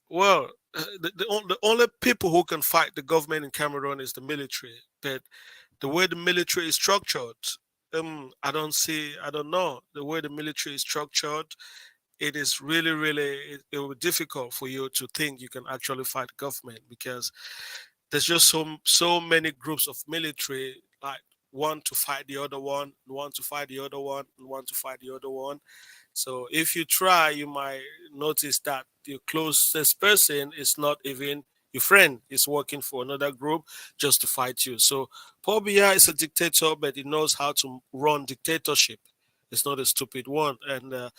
well, the only people who can fight the government in Cameroon is the military. But the way the military is structured, I don't know. The way the military is structured, it is really, really, it will be difficult for you to think you can actually fight government, because there's just so many groups of military, like one to fight the other one to fight the other one, and one to fight the other one. So if you try, you might notice that your closest person is not even your friend. Is working for another group just to fight you. So Paul Biya is a dictator, but he knows how to run dictatorship. It's not a stupid one, and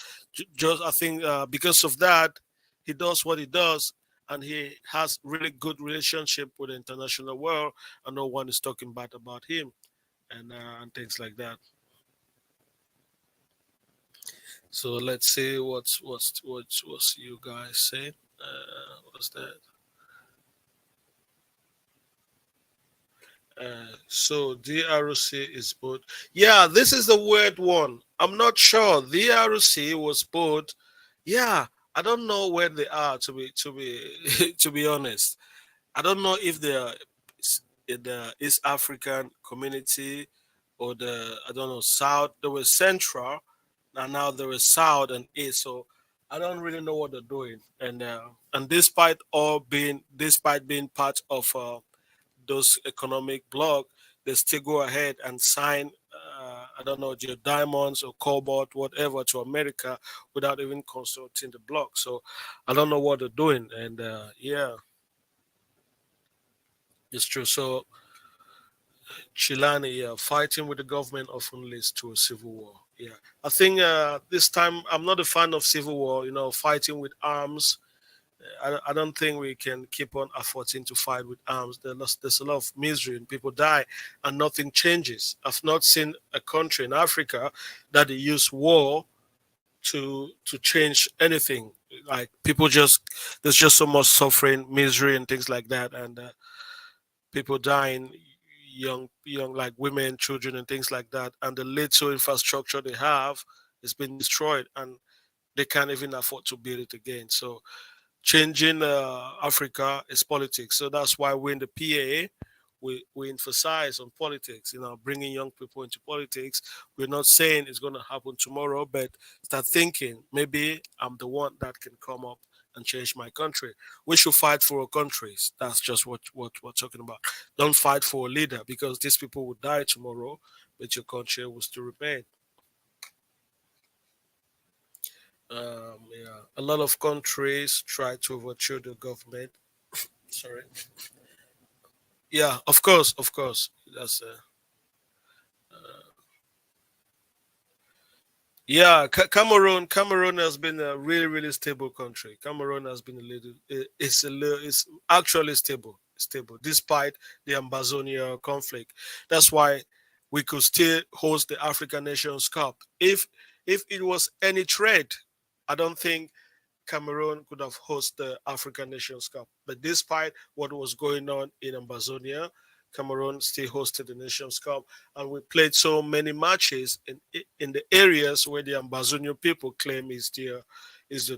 just I think because of that, he does what he does, and he has really good relationship with the international world, and no one is talking bad about him, and things like that. So let's see what's you guys say. What's that? So DRC is both. Yeah, this is the weird one. I'm not sure. DRC was both. Yeah, I don't know where they are to be to be honest. I don't know if they are in the East African community or the I don't know South. They were Central, and now they were South and East. So I don't really know what they're doing. And despite being part of those economic bloc, they still go ahead and sign. I don't know, your diamonds or cobalt, whatever, to America without even consulting the bloc. So I don't know what they're doing. And yeah, it's true. So Chilani, yeah, fighting with the government often leads to a civil war. Yeah, I think this time I'm not a fan of civil war. Fighting with arms. I don't think we can keep on affording to fight with arms. There's a lot of misery and people die, and nothing changes. I've not seen a country in Africa that they use war to change anything. Like people just there's just so much suffering, misery, and things like that, and people dying, young like women, children, and things like that. And the little infrastructure they have has been destroyed, and they can't even afford to build it again. So changing Africa is politics. So that's why we're in the PAA. We emphasize on politics, bringing young people into politics. We're not saying it's going to happen tomorrow, but start thinking maybe I'm the one that can come up and change my country. We should fight for our countries. That's just what we're talking about. Don't fight for a leader because these people will die tomorrow, but your country will still remain. Yeah, a lot of countries try to overthrow the government. Sorry. Yeah, of course. That's yeah. Cameroon has been a really, really stable country. Cameroon has been it's actually stable despite the Ambazonia conflict. That's why we could still host the African Nations Cup. If it was any trade, I don't think Cameroon could have hosted the African Nations Cup. But despite what was going on in Ambazonia, Cameroon still hosted the Nations Cup, and we played so many matches in the areas where the Ambazonia people claim is the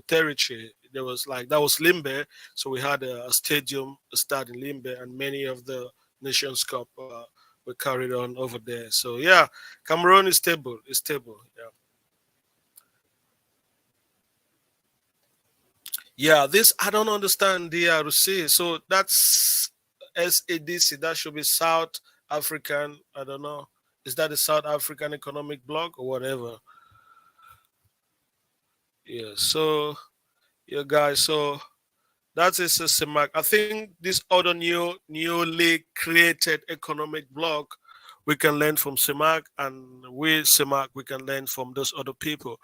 territory. There was like that was Limbe, so we had a stadium, a stad in Limbe, and many of the Nations Cup were carried on over there. So yeah, Cameroon is stable. It's stable. Yeah. Yeah, this I don't understand DRC. So that's SADC. That should be South African. I don't know. Is that the South African Economic Bloc or whatever? Yeah. So yeah, guys. So that is a CEMAC. I think this other newly created economic bloc we can learn from CEMAC, and we CEMAC we can learn from those other people.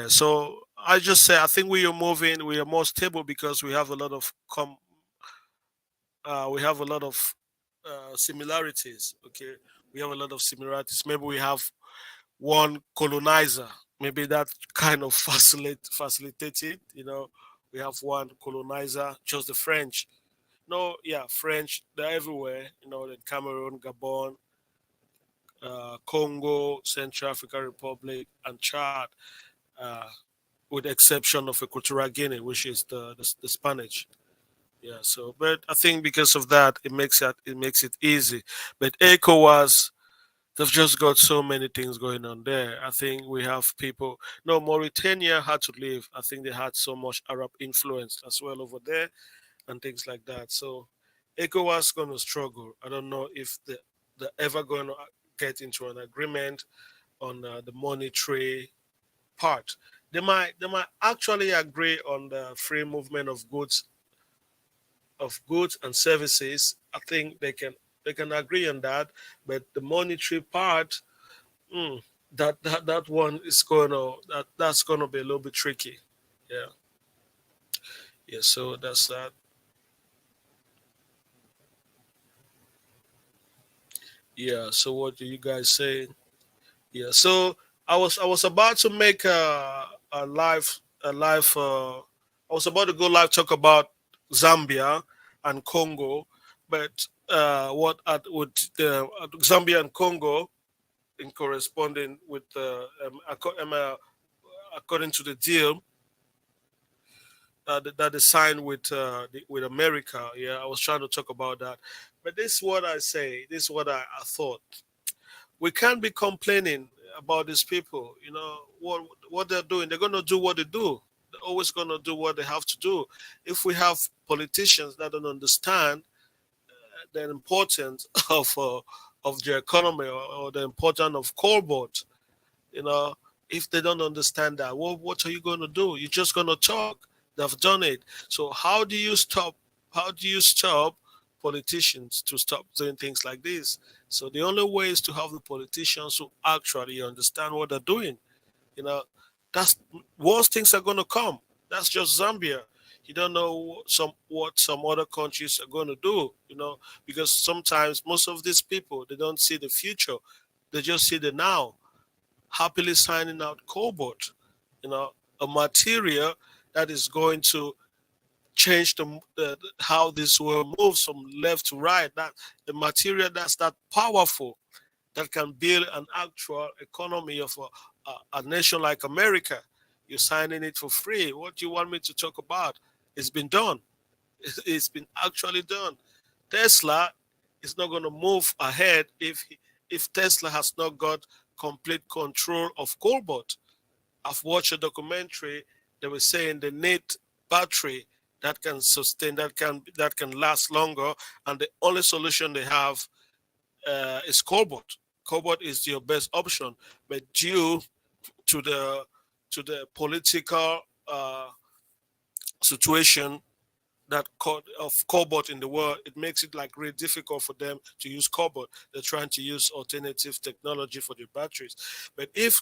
So I just say I think we are moving. We are more stable because we have a lot of similarities. Okay, we have a lot of similarities. Maybe we have one colonizer. Maybe that kind of facilitated. We have one colonizer, just the French. No, yeah, French. They're everywhere. The Cameroon, Gabon, Congo, Central African Republic, and Chad, uh, with the exception of Equatorial Guinea, which is the Spanish. Yeah, so but I think because of that, it makes it easy. But ECOWAS, they've just got so many things going on there. I think we have people. No, Mauritania had to leave. I think they had so much Arab influence as well over there and things like that. So ECOWAS going to struggle. I don't know if they're ever going to get into an agreement on the monetary part. They might actually agree on the free movement of goods and services. I think they can agree on that, but the monetary part, mm, that one is that's gonna be a little bit tricky. Yeah, yeah. So that's that. Yeah. So what do you guys say? Yeah. So I was about to make a live. I was about to go live talk about Zambia and Congo, but what at with Zambia and Congo in corresponding with according to the deal that is signed with America. Yeah, I was trying to talk about that, but this is what I say. This is what I thought. We can't be complaining about these people. You know what they're doing. They're gonna do what they do. They're always gonna do what they have to do. If we have politicians that don't understand the importance of the economy, or the importance of cobalt, you know, if they don't understand that, what are you going to do? You're just going to talk. They've done it. So how do you stop? How do you stop politicians to stop doing things like this? So the only way is to have the politicians who actually understand what they're doing. You know, that's worse things are going to come. That's just Zambia. You don't know what some other countries are going to do. You know, because sometimes most of these people, they don't see the future. They just see the now, happily signing out cobalt, you know, a material that is going to change how this world moves from left to right. That the material that's that powerful, that can build an actual economy of a nation like America. You're signing it for free. What do you want me to talk about? It's been done. It's been actually done. Tesla is not going to move ahead if Tesla has not got complete control of cobalt. I've watched a documentary. They were saying they need battery that can sustain, that can last longer, and the only solution they have is cobalt. Cobalt is your best option, but due to the political situation of cobalt in the world, it makes it like really difficult for them to use cobalt. They're trying to use alternative technology for the batteries. But if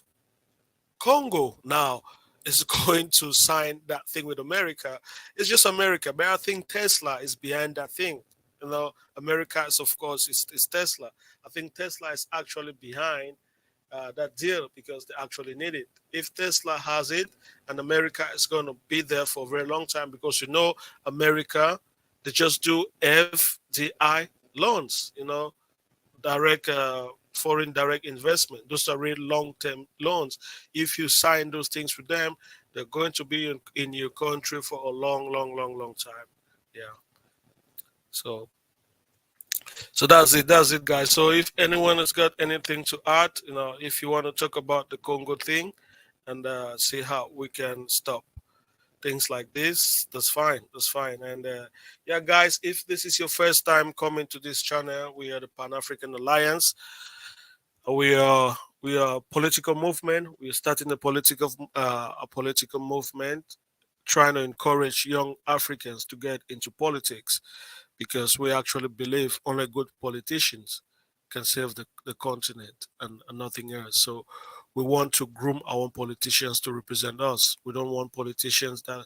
Congo now is going to sign that thing with America, it's just America. But I think Tesla is behind that thing. You know, America is, of course, is Tesla. I think Tesla is actually behind that deal because they actually need it. If Tesla has it, and America is going to be there for a very long time, because America, they just do FDI loans, direct foreign direct investment. Those are really long-term loans. If you sign those things with them, they're going to be in your country for a long, long, long, long time. Yeah. So that's it. That's it, guys. So if anyone has got anything to add, if you want to talk about the Congo thing and see how we can stop things like this, that's fine. That's fine. And yeah, guys, if this is your first time coming to this channel, we are the Pan African Alliance. We are a political movement. We are starting a political movement, trying to encourage young Africans to get into politics, because we actually believe only good politicians can save the continent, and nothing else. So we want to groom our own politicians to represent us. We don't want politicians that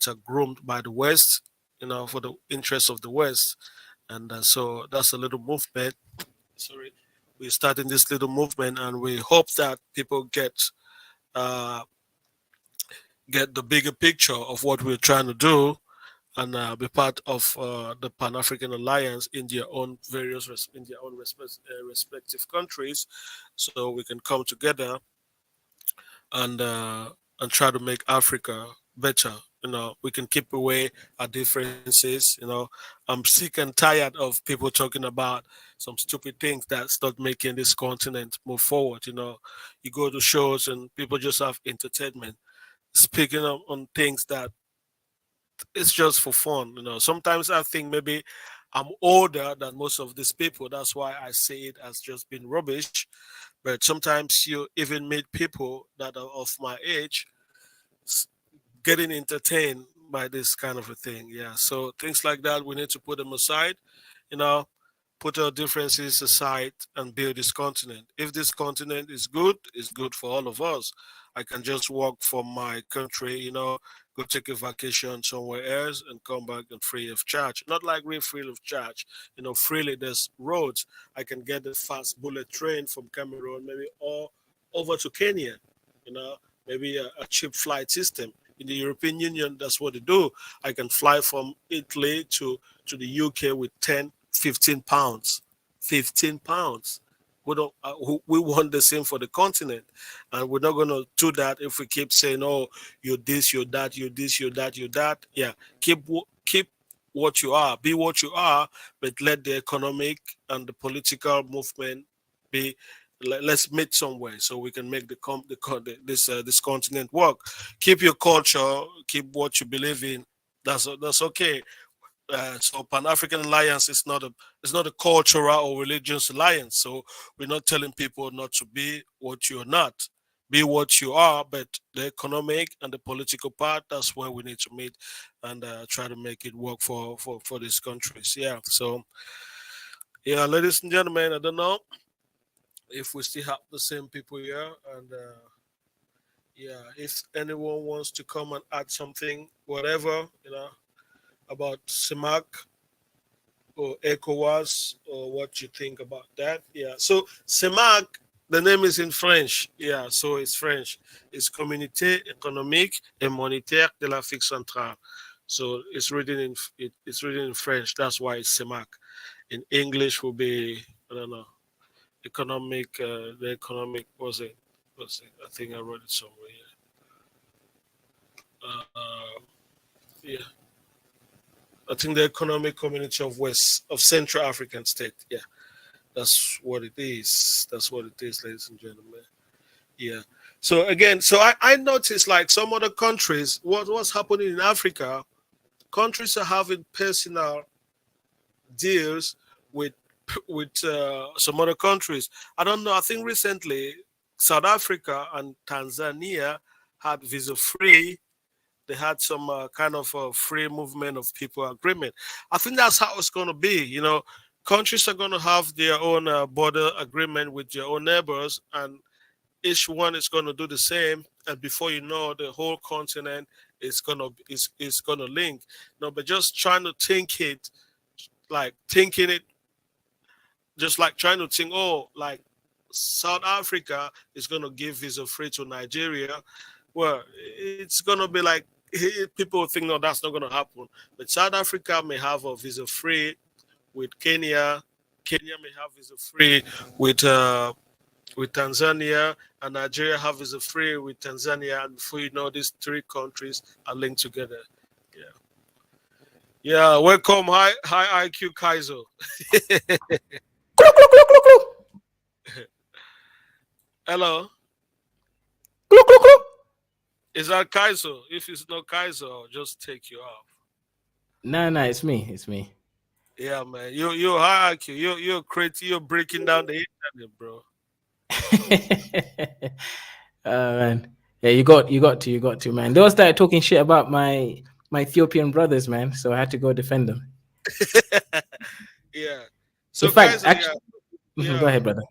are groomed by the West, for the interests of the West. And so that's a little movement. Sorry, we're starting this little movement, and we hope that people uh, get the bigger picture of what we're trying to do, and be part of the Pan African Alliance in their own respective countries, so we can come together and try to make Africa better. We can keep away our differences. I'm sick and tired of people talking about some stupid things that's not making this continent move forward. You go to shows and people just have entertainment, speaking on things that it's just for fun. Sometimes I think maybe I'm older than most of these people. That's why I say it as just being rubbish. But sometimes you even meet people that are of my age getting entertained by this kind of a thing. Yeah. So things like that, we need to put them aside, you know, put our differences aside and build this continent. If this continent is good, it's good for all of us. I can just walk from my country, go take a vacation somewhere else and come back and free of charge. Not like we're free of charge, freely. There's roads. I can get a fast bullet train from Cameroon, maybe, or over to Kenya, you know, maybe a cheap flight system. In the European Union, that's what they do. I can fly from Italy to the UK with 10, 15 pounds. 15 pounds. We don't. We want the same for the continent, and we're not going to do that if we keep saying, "Oh, you're this, you're that, you're this, you're that, you're that." Yeah, keep what you are, be what you are, but let the economic and the political movement be. Let's meet somewhere so we can make this continent work. Keep your culture, keep what you believe in. That's okay. So Pan African Alliance is not a cultural or religious alliance. So we're not telling people not to be what you're not. Be what you are, but the economic and the political part, that's where we need to meet and try to make it work for these countries. Yeah. So yeah, ladies and gentlemen, I don't know if we still have the same people here, and yeah, if anyone wants to come and add something, whatever, about CEMAC or ECOWAS or what you think about that. Yeah. So CEMAC, the name is in French. Yeah. So it's French. It's Communauté économique et monétaire de l'Afrique centrale. So it's written in French. That's why it's CEMAC. In English will be, I don't know, economic. The economic was it? I think I wrote it somewhere. Yeah. I think the economic community of Central African State. Yeah. That's what it is. That's what it is, ladies and gentlemen. Yeah. So again, so I noticed like some other countries, what's happening in Africa, countries are having personal deals with some other countries. I don't know. I think recently South Africa and Tanzania had visa free. They had some kind of free movement of people agreement. I think that's how it's going to be. Countries are going to have their own border agreement with their own neighbors, and each one is going to do the same. And before you know, the whole continent is gonna link. No, but just trying to think it, like thinking it, just like trying to think, oh, like South Africa is going to give visa free to Nigeria. Well, it's going to be like people think, no, that's not going to happen. But South Africa may have a visa free with Kenya. Kenya may have visa free with Tanzania, and Nigeria have visa free with Tanzania. And before you know, these three countries are linked together. Yeah. Yeah, welcome. Hi, IQ Kaizo. Cluck, cluck, cluck, cluck, cluck. Hello. Cluck, cluck, cluck. Is that Kaizo? If it's not Kaizo, I'll just take you off. No, no, it's me. It's me. Yeah, man. You high IQ. You're crazy. You're breaking down the internet, bro. Man. Yeah, you got to, man. They all started talking shit about my Ethiopian brothers, man. So I had to go defend them. Yeah. In So fact, Kaizo, actually, go yeah. ahead, brother.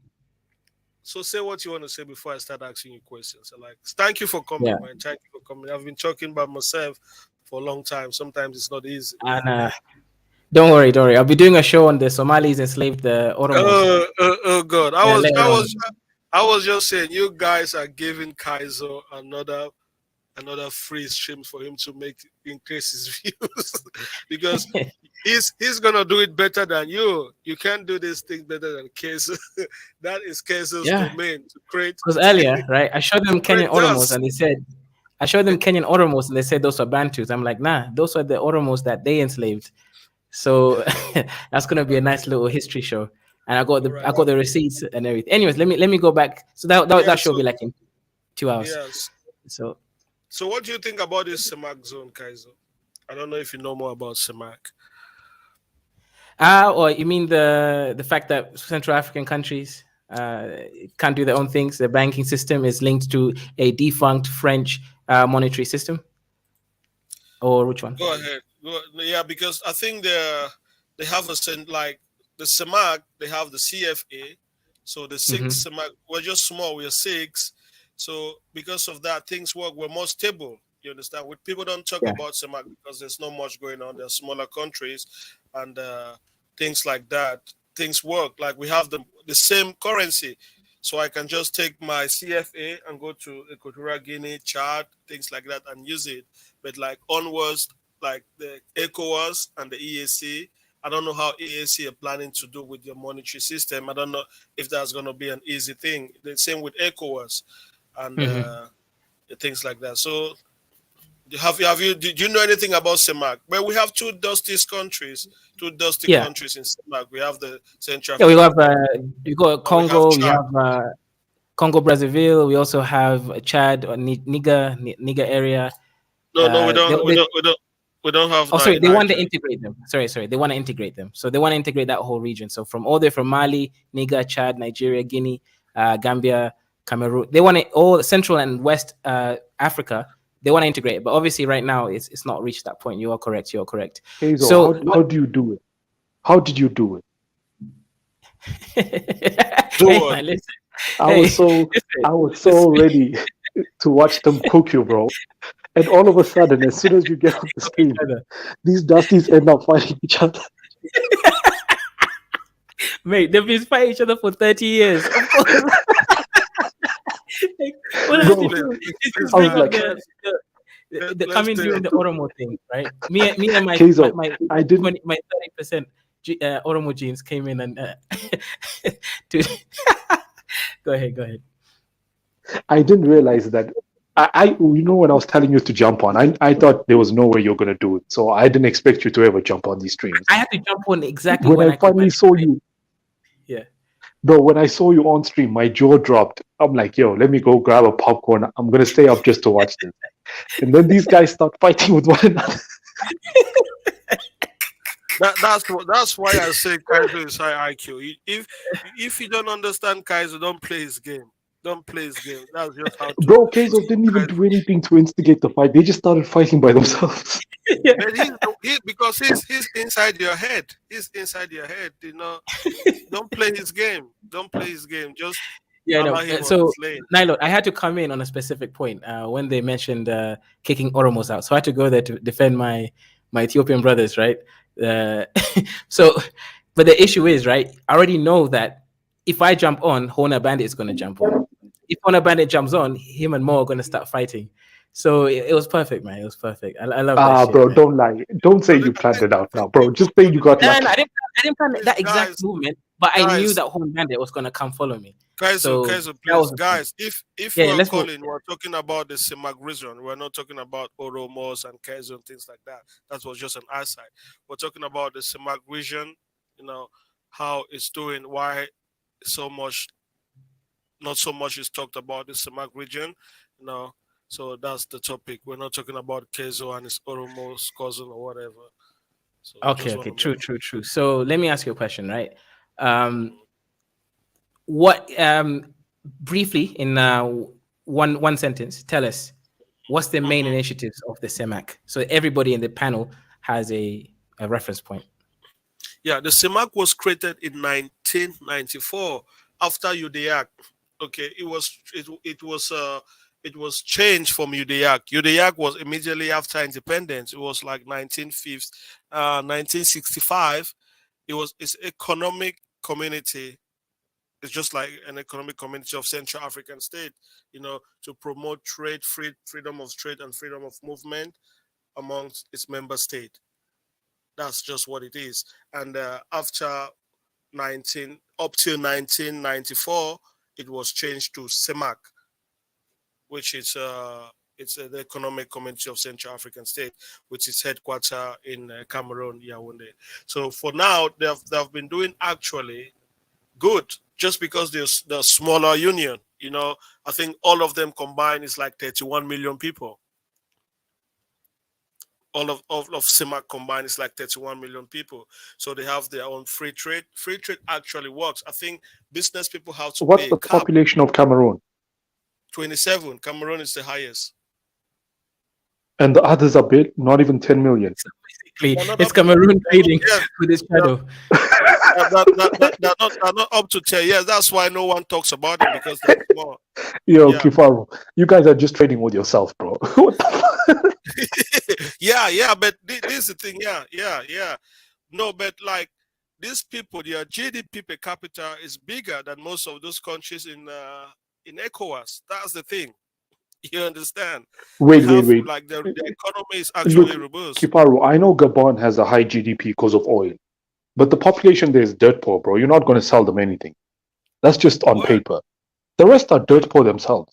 So say what you want to say before I start asking you questions. So like, thank you for Yeah, coming, man. Thank you for coming. I've been talking by myself for a long time. Sometimes it's not easy. and don't worry, don't worry. I'll be doing a show on the Somalis enslaved the Oromos Oh God. I was later I on. was I was just saying you guys are giving Kaizo another free stream for him to make increase his views because he's gonna do it better than you. You can't do this thing better than Kaizo. That is Kaizo's Yeah, domain to create because earlier, right, I showed them to create Kenyan Oromos dust. and they said, I showed them Kenyan Oromos and they said those are Bantus. I'm like, nah, those are the Oromos that they enslaved. So that's gonna be a Okay. nice little history show. And All right. I got the receipts and everything. Anyways, let me go back. So that Yeah. show will be like in 2 hours. Yes. So So what do you think about this CEMAC zone, Kaizo? I don't know if you know more about CEMAC. or you mean the fact that Central African countries can't do their own things? The banking system is linked to a defunct French monetary system, or which one? Go ahead. Yeah, because I think they have like the CEMAC, they have the CFA. So the Hmm. six CEMAC, we're just small, we're six. So because of that, things work, we're more stable. You understand? With people don't talk Yeah. about CEMAC because there's not much going on. They're smaller countries and things like that. Things work. Like we have the same currency. So I can just take my CFA and go to Equatorial Guinea, Chad, things like that, and use it. But like onwards, like the ECOWAS and the EAC, I don't know how EAC are planning to do with your monetary system. I don't know if that's going to be an easy thing. The same with ECOWAS and Hmm. things like that. So have you did you know anything about CEMAC? Well, we have two dusty Yeah, countries in CEMAC. We have the Central yeah. African Republic We got and we have Congo. We Chad. have Congo Brazzaville. We also have Chad or Niger area. No, no, we They, don't, we they, don't, we don't, we don't have oh, that sorry, in they want to Niger. integrate them. Sorry, they want to integrate them. So they want to integrate that whole region. So from all the way from Mali, Niger, Chad, Nigeria, Guinea, Gambia, Cameroon. They want it all Central and West Africa. They want to integrate it, but obviously right now it's not reached that point. You are correct. You are correct. Hazel, So how do you do it? How did you do it? Do hey what? man, listen. I Hey, was so listen. I was so ready to watch them cook you, bro. And all of a sudden, as soon as you get on the Each screen, other. these dusties end up fighting each other. Mate, they've been fighting each other for 30 years. Of course. Like, all I have to Bro, do is to I was bring up like, the Let's coming during take the Oromo thing, right? Me and my Hazel, I didn't 20, my 30% Oromo genes came in and to go ahead. I didn't realize that. When I was telling you to jump on, I thought there was no way you're gonna do it. So I didn't expect you to ever jump on these streams. I had to jump on exactly When when I I could finally manage. saw you, Yeah. bro, when I saw you on stream, my jaw dropped. I'm like, yo, let me go grab a popcorn. I'm gonna stay up just to watch this. And then these guys start fighting with one another. that's why I say Kaiser is high IQ. If you don't understand Kaiser, don't play his game. Don't play his game. That's just how to Bro, Kaizo didn't even Kaiser. do anything to instigate the fight. They just started fighting by themselves. Yeah. But because he's inside your head. He's inside your head. Don't play his game. Don't play his game. Just Yeah, allow no. him on So, his lane. Nilo, I had to come in on a specific point when they mentioned kicking Oromos out. So I had to go there to defend my Ethiopian brothers, right? Uh, so, but the issue is, right? I already know that if I jump on, Hona Bandit is going to jump on. If Hona Bandit jumps on, him and Mo are going to start fighting. So it was perfect, man. It was perfect. I love that shit, Bro, man. don't lie. Don't say But you the planned thing, it out the now, bro. thing, Just say you got No, lucky. I didn't plan please, that exact movement, but I knew guys, that Hona Bandit was going to come follow me. Kaiser, So Kaiser, that please, was the plan. guys. If Yeah, we're let's move. calling, we're talking about the CEMAC region. We're not talking about Oromos and Kaiser and things like that. That was just an eyesight. We're talking about the CEMAC region. You know how it's doing. Why so much? Not so much is talked about the CEMAC region. You know, so that's the topic. We're not talking about Kaiser and his Oromos cousin or whatever. So just want Okay, to make true. So let me ask you a question, right? Um, what briefly in one sentence, tell us what's the main Mhm. initiatives of the CEMAC? So everybody in the panel has a reference point. Yeah, the CEMAC was created in 1994 after UDEAC. Okay, it was changed from UDEAC. UDEAC was immediately after independence. It was like 1965. It's economic community. It's just like an economic community of Central African state. To promote trade, freedom of trade, and freedom of movement amongst its member state. That's just what it is. And after 19 up till 1994, it was changed to CEMAC, which is the Economic Community of Central African State, which is headquartered in Cameroon, Yaoundé. So for now, they've been doing actually good, just because there's the smaller union. I think all of them combined is like 31 million people. All of CEMAC combined is like 31 million people. So they have their own free trade. Free trade actually works. I think business people have to What's pay a the cap. population of Cameroon? 27. Cameroon is the highest. And the others are big, not even 10 million. So basically, They're not it's up to Cameroon trading yes, with its they're, shadow. they're not up to 10. Yes, that's why no one talks about them, because they're small. Yo, Yeah. Kifaru, you guys are just trading with yourself, bro. What the Yeah, but this is the thing. Yeah. No, but like these people, their GDP per capita is bigger than most of those countries in ECOWAS. That's the thing. You understand? They Wait, wait, have wait. like their economy is Look, actually robust. Kifaru, I know Gabon has a high GDP because of oil, but the population there is dirt poor, bro. You're not going to sell them anything. That's just on Why? paper. The rest are dirt poor themselves.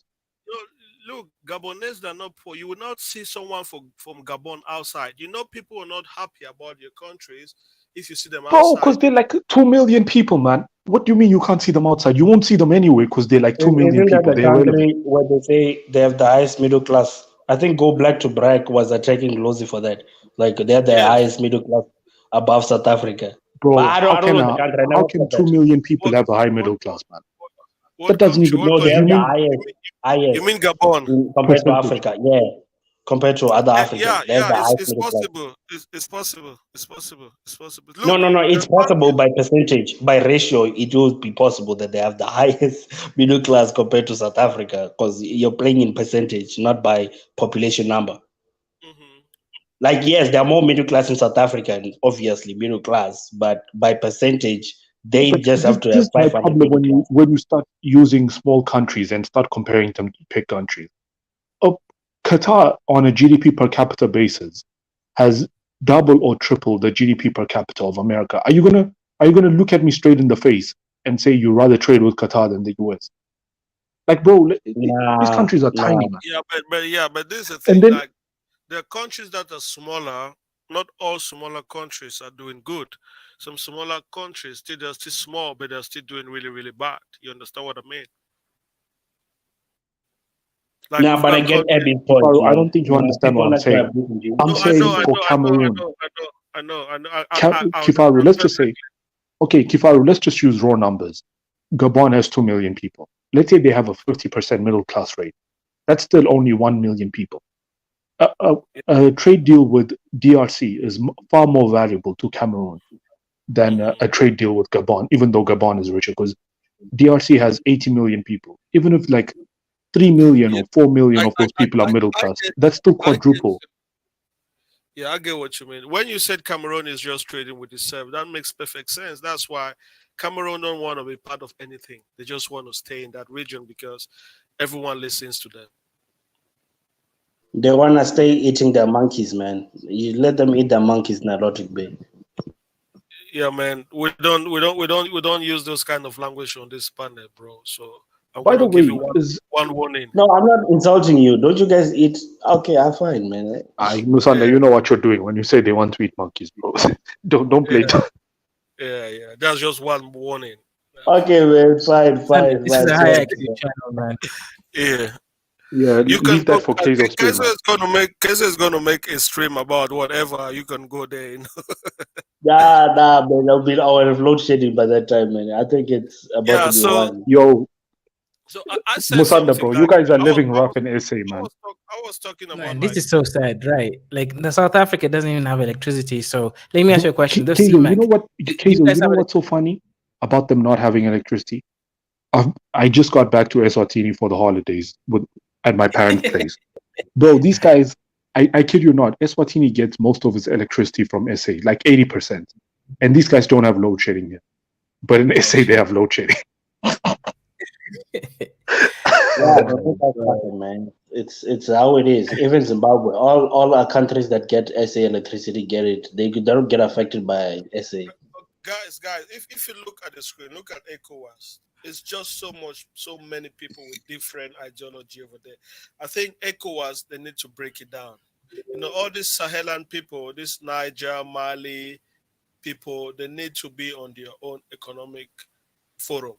Look, Gabonese are not poor. You will not see someone from Gabon outside. You know, people are not happy about your countries if you see them Bro, outside. because they're like 2 million people, man. What do you mean you can't see them outside? You won't see them anyway because they're like 2 million Isn't that people. the They're irrelevant. country where they say they have the highest middle class? I think Go Black to Brag was attacking Lozi for that. Like they have the Yes. highest middle class above South Africa. But Bro, I don't know the country. I how never can said 2 that. million people What have a high what middle class, man? what That doesn't country? even. What No, they Do have you country? the mean You highest mean Gabon? compared to percentage? Africa. Yeah, compared to other Africans, they have Yeah. the highest It's middle class. possible. It's possible. It's possible. It's possible. No, Look, no, no. the It's possible by percentage, by ratio. It will be possible that they have the highest middle class compared to South Africa because you're playing in percentage, not by population number. Mhm. Like, yes, there are more middle class in South Africa, and obviously middle class, but by percentage, they But just have to this have is my 500 problem middle when class. you start using small countries and start comparing them to big countries. Oh, Qatar on a GDP per capita basis has double or triple the GDP per capita of America. Are you gonna look at me straight in the face and say you rather trade with Qatar than the US? Like, bro, these Nah, countries are nah. tiny, man. But this is the And thing. then, Like, there are countries that are smaller. Not all smaller countries are doing good. Some smaller countries they're still small, but they're still doing really, really bad. You understand what I mean? Like Nah, we've but I got get countries. Abby's point, Kifaru, I man. don't think you Nah, understand what people I'm like to saying. abuse you. I'm No, I know, saying I for know, I know, I Cameroon, know, I know, I know, I Kifaru, understand let's just say, perfectly. okay, Kifaru, let's just use raw numbers. Gabon has 2 million people. Let's say they have a 50% middle class rate. That's still only 1 million people. A trade deal with DRC is far more valuable to Cameroon than Mhm. a trade deal with Gabon, even though Gabon is richer, because DRC has 80 million people. Even if like 3 million Yeah, or 4 million of those people are middle I class, get, that's still I get. quadruple. Yeah, I get what you mean. When you said Cameroon is just trading with itself, that makes perfect sense. That's why Cameroon don't want to be part of anything. They just want to stay in that region because everyone listens to them. They wanna stay eating their monkeys, man. You let them eat their monkeys in Nilotic Bay. Yeah, man. We don't use those kind of language on this panel, bro. So I'm By the gonna give you way, is one warning. No, I'm not insulting you. Don't you guys eat? Okay, I'm fine, man. I Musanda, Yeah, you know what you're doing when you say they want to eat monkeys, bro. don't play yeah, it. yeah. That's just one warning. Okay, man. Fine, Sunday, fine, this is fine. a high Sorry. IQ channel, man. Yeah, Yeah, you can leave go. that for Kaiser stream, Kaiser man. is gonna make a stream about whatever. You can go there. Nah, man. I'll be our load shedding by that time, man. I think it's about to Yeah. be So one. Yo, I said Musanda, something bro, you like guys are I was living rough in SA, man. I was talking No, about and this like is so sad, right? Like the South Africa doesn't even have electricity. So let me ask you a question. Those Kaiser, you know CEMAC, what? do you Kaiser, guys you know have what's so funny about them not having electricity? I just got back to Eswatini for the holidays at my parents' place. Bro, these guys, I kid you not, Eswatini gets most of its electricity from SA, like 80%. And these guys don't have load shedding here. But in Oh SA, they shit! have load shedding. Yeah, Oh but my that's god! happen, man. It's how it is. Even Zimbabwe, all our countries that get SA electricity get it. They don't get affected by SA. guys, if you look at the screen, look at ECOWAS. It's just so many people with different ideology over there. I think ECOWAS they need to break it down. You know, all these Sahelan people, this Niger, Mali people, they need to be on their own economic forum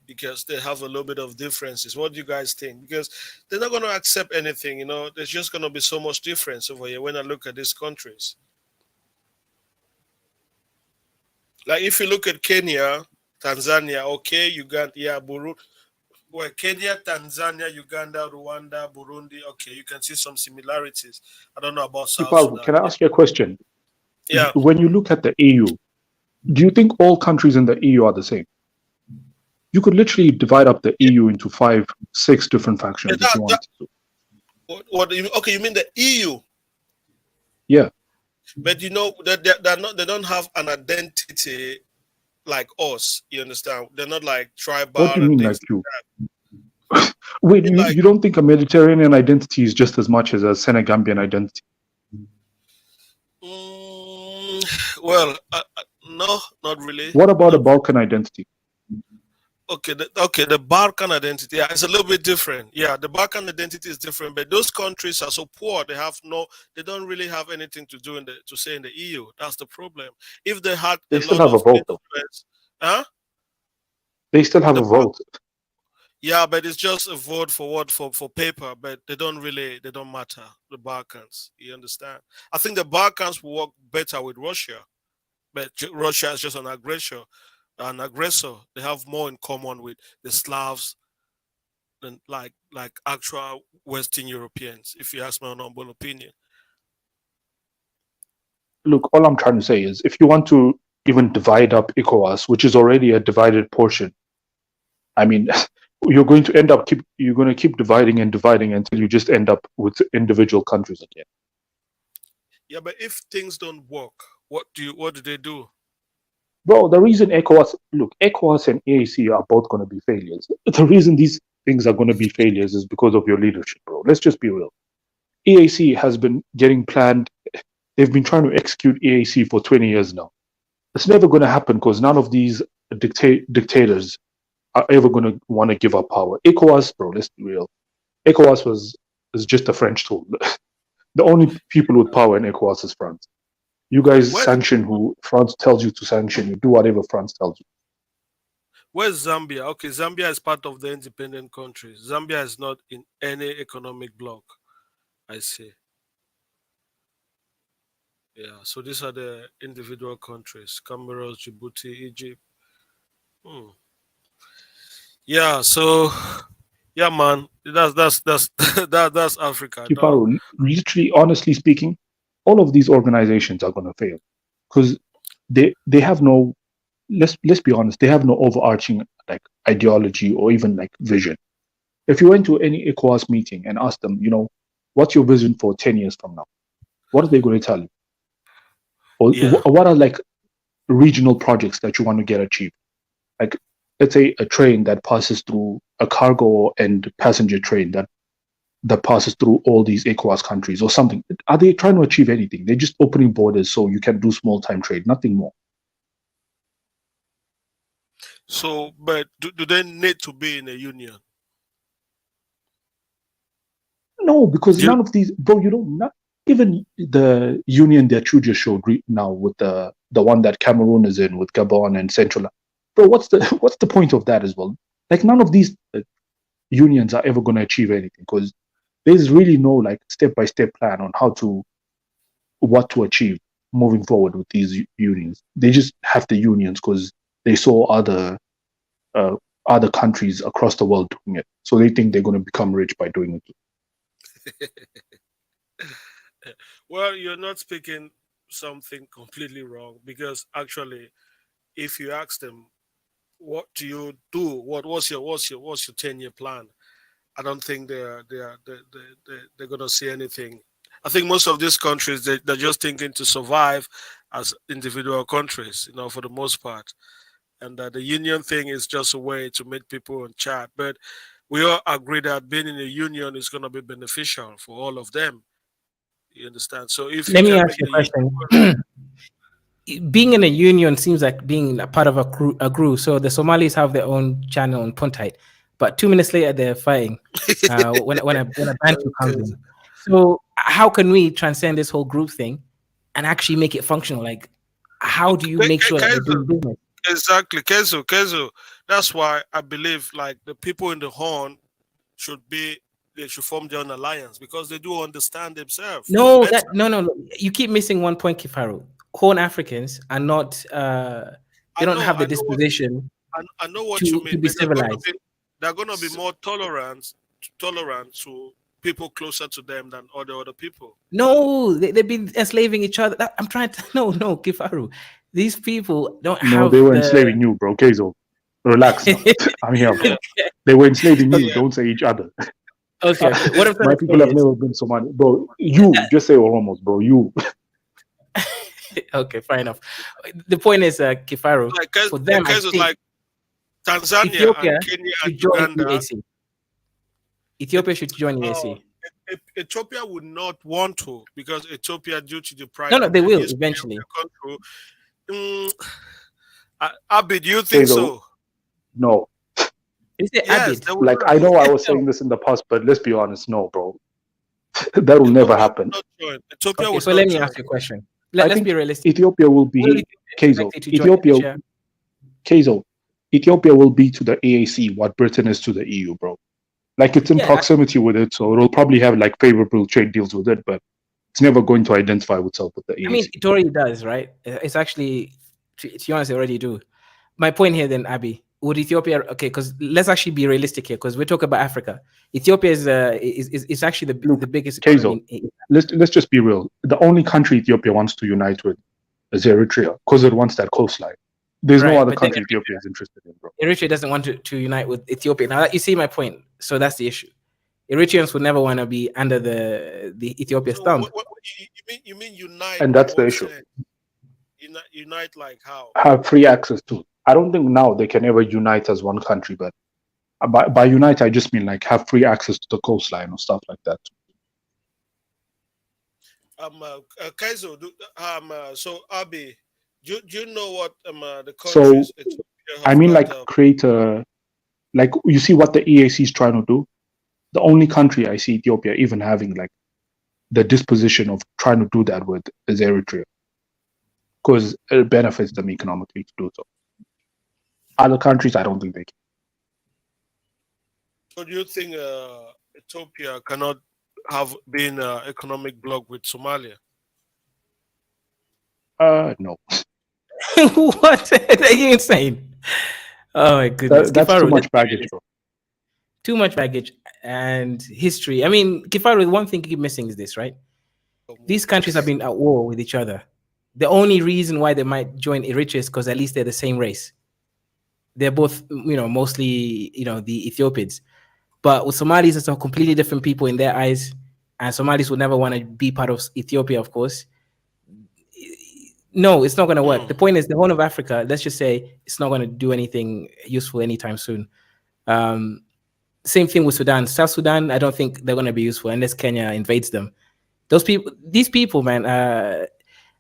because they have a little bit of differences. What do you guys think? Because they're not going to accept anything. You know, there's just going to be so much difference over here when I look at these countries. Like if you look at Kenya, Tanzania, okay, Uganda, yeah, Burundi. Well, Kenya, Tanzania, Uganda, Rwanda, Burundi. Okay, you can see some similarities. I don't know about South Kifaru, Sudan. can I ask you a question? Yeah, When you look at the EU, do you think all countries in the EU are the same? You could literally divide up the yeah. EU into 5, 6 different Yeah, factions if you wanted to. what do you, okay? You mean the EU? Yeah. But you know that they're not. They don't have an identity like us. You understand? They're not like What do tribal you and mean, things like like you? that. Wait, I mean, like, you don't think a Mediterranean identity is just as much as a Senegambian identity? well, no, not really. What about a Not Balkan identity? okay. The Balkan identity, yeah, it's a little bit different. Yeah, the Balkan identity is different, but those countries are so poor. They don't really have anything to do to say in the EU. That's the problem. If they had a They still lot have a of vote, though. influence, huh? They still have The a vote. Yeah, but it's just a vote for what for paper, but they don't matter. The Balkans, you understand? I think the Balkans will work better with Russia, but Russia is just an aggressor. They have more in common with the Slavs than like actual Western Europeans. If you ask my humble opinion. Look, all I'm trying to say is, if you want to even divide up ECOWAS, which is already a divided portion, I mean, you're going to keep dividing and dividing until you just end up with individual countries again. Yeah, but if things don't work, what do they do? Bro, the reason ECOWAS and AAC are both going to be failures. The reason these things are going to be failures is because of your leadership, bro. Let's just be real. EAC has been getting planned. They've been trying to execute EAC for 20 years now. It's never going to happen because none of these dictators are ever going to want to give up power. ECOWAS, bro, let's be real. ECOWAS is just a French tool. The only people with power in ECOWAS is France. You guys Where sanction who France tells you to sanction. You do whatever France tells you. Where's Zambia? Okay, Zambia is part of the independent countries. Zambia is not in any economic bloc. I see. Yeah, so these are the individual countries: Cameroon, Djibouti, Egypt. Hmm. Yeah, so yeah, man, that's that's Africa, dog. Kifaru, literally, honestly speaking, all of these organizations are going to fail because they have no. Let's be honest. They have no overarching like ideology or even like vision. If you went to any ECOWAS meeting and asked them, what's your vision for 10 years from now? What are they going to tell you? Or Yeah. what are like regional projects that you want to get achieved? Like, let's say a train that passes through a cargo and passenger train that passes through all these ECOWAS countries or something. Are they trying to achieve anything? They're just opening borders so you can do small time trade, nothing more. So, but do they need to be in a union? No, because Do you, none of these, bro, not even the union that you just showed now with the one that Cameroon is in with Gabon and Central. Bro, what's the point of that as well? Like none of these unions are ever going to achieve anything because there's really no like step-by-step plan on what to achieve moving forward with these unions. They just have the unions because they saw other countries across the world doing it, so they think they're going to become rich by doing it. well, you're not speaking something completely wrong because actually, if you ask them, what do you do? What's your 10-year plan? I don't think they're gonna see anything. I think most of these countries they're just thinking to survive as individual countries, for the most part. And the union thing is just a way to make people in chat. But we all agree that being in a union is gonna be beneficial for all of them. You understand? So if you Let me can ask make you the a union question. Being in a union seems like being a part of a crew. So the Somalis have their own channel on Puntite, but 2 minutes later they're fighting when a Bantu comes okay. in. So how can we transcend this whole group thing and actually make it functional? Like, how do you Okay, make sure that they're doing business? exactly, Kezo. That's why I believe like the people in the horn should be they should form their own alliance because they do understand themselves No, better. no. You keep missing one point, Kifaru. Horn Africans are not. They don't have the I know what disposition I know what you to mean, be but civilized. they're gonna be more tolerant to people closer to them than other people. No, they've been enslaving each other. I'm trying to no, Kifaru. These people don't No, they have were the. enslaving you, bro. Kezo, relax now. I'm here, Yeah, bro. They were enslaving you. yeah. Don't say each other. Okay. What I'm trying My to say people have is, never been Somali, bro. You just say Oromos, bro. You. okay, fair enough. the point is, Kifaru, Like for them, I cases think like Tanzania Ethiopia and Kenya and should join Uganda. EAC. Ethiopia should join EAC. Ethiopia would not want to because Ethiopia, due to the pride No, of they the will history eventually. of the country. Abid, do you think Hazel, so? No. Is it Yes, Abid? they will Like, not I know I join. was saying this in the past, but let's be honest, no, bro. That will never Ethiopia happen. would not join. Ethiopia Okay, would so not let me join. ask you a question. I Let's think be realistic. Ethiopia will Will be Ethiopia be Kazel. likely to join Ethiopia, Eritrea? Kazel. Ethiopia will be to the AAC what Britain is to the EU, bro. Like, it's in Yeah, that's, proximity with it, so it'll probably have like favorable trade deals with it, but it's never going to identify itself with the I mean, AAC. it already does, right? It's actually, to be honest, it already do. My point here, then, Abby, would Ethiopia? Okay, because let's actually be realistic here, because we're talking about Africa. Ethiopia is actually the Look, biggest Kazel, economy. let's just be real. The only country Ethiopia wants to unite with is Eritrea because it wants that coastline. There's no Right, other but then country Ethiopia is interested in, bro. Eritrea doesn't want to unite with Ethiopia. Now, you see my point. So that's the issue. Eritreans would never want to be under the Ethiopia's So thumb. what you mean unite And in that's the what issue. sense? Unite like how? Have free access to it. I don't think now they can ever unite as one country, but by unite, I just mean like have free access to the coastline or stuff like that. Kaizo, so Abi, do you know what the So, countries Ethiopia I have mean, got? like, create a, like, you see what the EAC is trying to do? The only country I see Ethiopia even having like the disposition of trying to do that with is Eritrea, because it benefits them economically to do so. Other countries, I don't think they can. So do you think Ethiopia cannot have been an economic bloc with Somalia? No. What? Are you insane? Oh my goodness, That's too Kifaru, much baggage, bro. too much baggage and history. I mean, Kifaru, one thing you keep missing is this, right? These countries have been at war with each other. The only reason why they might join Eritrea is because at least they're the same race. They're both, mostly, the Ethiopians. But with Somalis, it's a completely different people in their eyes. And Somalis would never want to be part of Ethiopia, of course. No, it's not going to work. The point is, the Horn of Africa, let's just say it's not going to do anything useful anytime soon. Same thing with Sudan. South Sudan, I don't think they're going to be useful unless Kenya invades them. These people, man.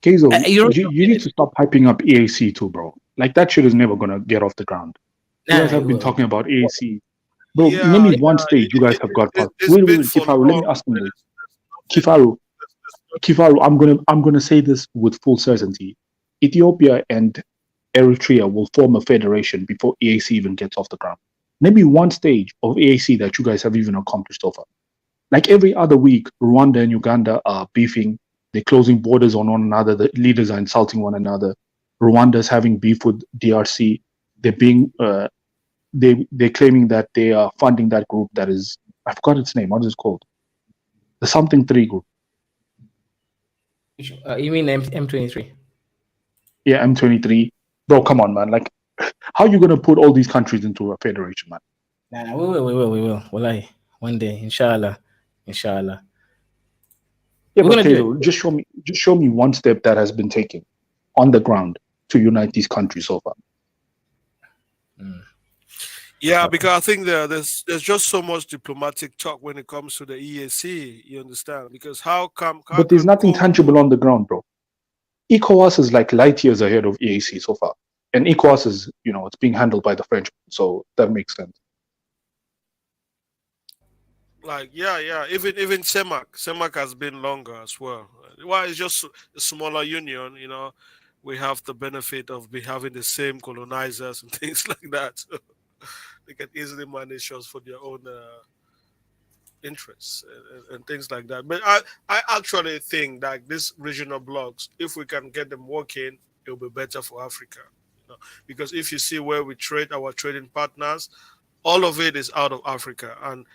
Kazo, you need to stop hyping up EAC too, bro. Like, that shit is never gonna get off the ground. You guys have been talking about EAC. Bro, name me one stage you guys have got past. Wait, Kifaru, let me ask you this. Kifaru, I'm gonna say this with full certainty. Ethiopia and Eritrea will form a federation before EAC even gets off the ground. Name me one stage of EAC that you guys have even accomplished so far. Like, every other week, Rwanda and Uganda are beefing. They're closing borders on one another. The leaders are insulting one another. Rwanda's having beef with DRC. They're being they're claiming that they are funding that group that is, I forgot its name. What is it called? The something 3 group. You mean M23? Yeah, M23. Bro, come on, man. Like, how are you gonna put all these countries into a federation, man? Nah, we will. Wallahi, one day, inshallah. Yeah, We're but gonna do it. just show me one step that has been taken on the ground to unite these countries so far. Yeah, because I think there's just so much diplomatic talk when it comes to the EAC. You understand? Because how But there's can nothing Congo, tangible on the ground, bro. ECOWAS is like light years ahead of EAC so far. And ECOWAS is, it's being handled by the French, so that makes sense. like even CEMAC has been longer as well. Why it's just a smaller union, we have the benefit of having the same colonizers and things like that. So they can easily manage us for their own interests and things like that. But I actually think that these regional blocks, if we can get them working, it will be better for Africa. Because if you see where we trade, our trading partners, all of it is out of Africa, and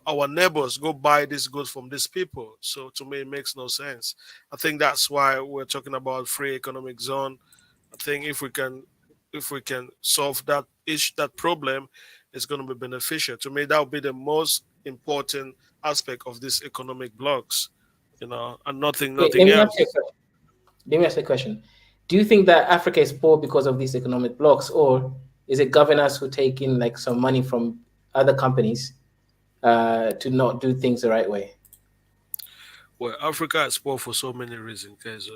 our neighbors go buy these goods from these people. So to me, it makes no sense. I think that's why we're talking about free economic zone. I think if we can solve that problem, it's going to be beneficial. To me, that would be the most important aspect of these economic blocks, and nothing else. Let me ask you a question. Do you think that Africa is poor because of these economic blocks, or is it governors who take in like some money from other companies to not do things the right way? Well, Africa is poor for so many reasons, guys.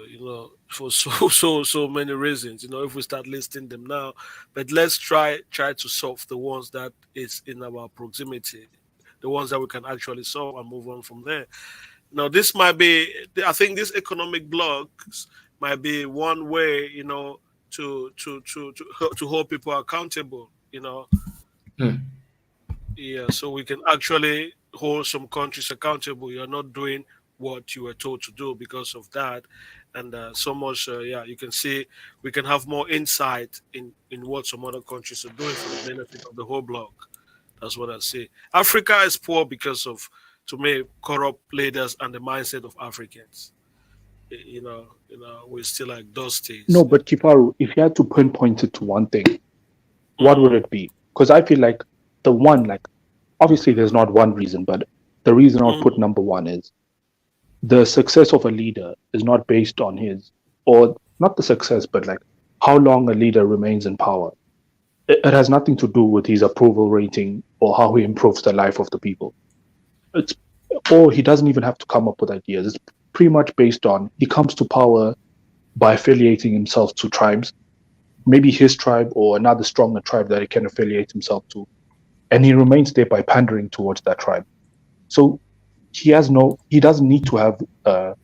For so many reasons. If we start listing them now, but let's try to solve the ones that is in our proximity, the ones that we can actually solve and move on from there. Now, this might be. I think these economic blocks might be one way, to hold people accountable. Hmm. Yeah, so we can actually hold some countries accountable. You're not doing what you were told to do because of that, and so much. Yeah, you can see we can have more insight in what some other countries are doing for the benefit of the whole bloc. That's what I say. Africa is poor because of, to me, corrupt leaders and the mindset of Africans. We're still like those No, states. but Kifaru, if you had to pinpoint it to one thing, what would Mm, it be? Because I feel like the one, like, obviously there's not one reason, but the reason I would put mm, number one is the success of a leader is not based on his, or not the success, but like how long a leader remains in power. It has nothing to do with his approval rating or how he improves the life of the people. It's, or he doesn't even have to come up with ideas. It's pretty much based on he comes to power by affiliating himself to tribes, maybe his tribe or another stronger tribe that he can affiliate himself to, and he remains there by pandering towards that tribe. So he doesn't need to have a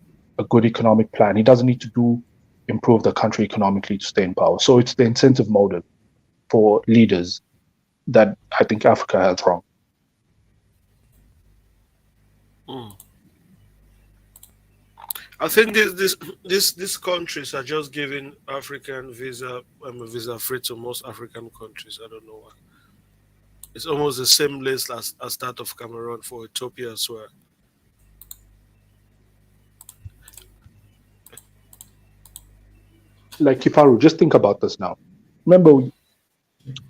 good economic plan. He doesn't need to improve the country economically to stay in power. So it's the incentive motive for leaders that I think Africa has wrong. mm. I think these countries are just giving African visa, visa free to most African countries. I don't know why. It's almost the same list as that of Cameroon for Ethiopia as well. Like Kifaru, just think about this now. Remember,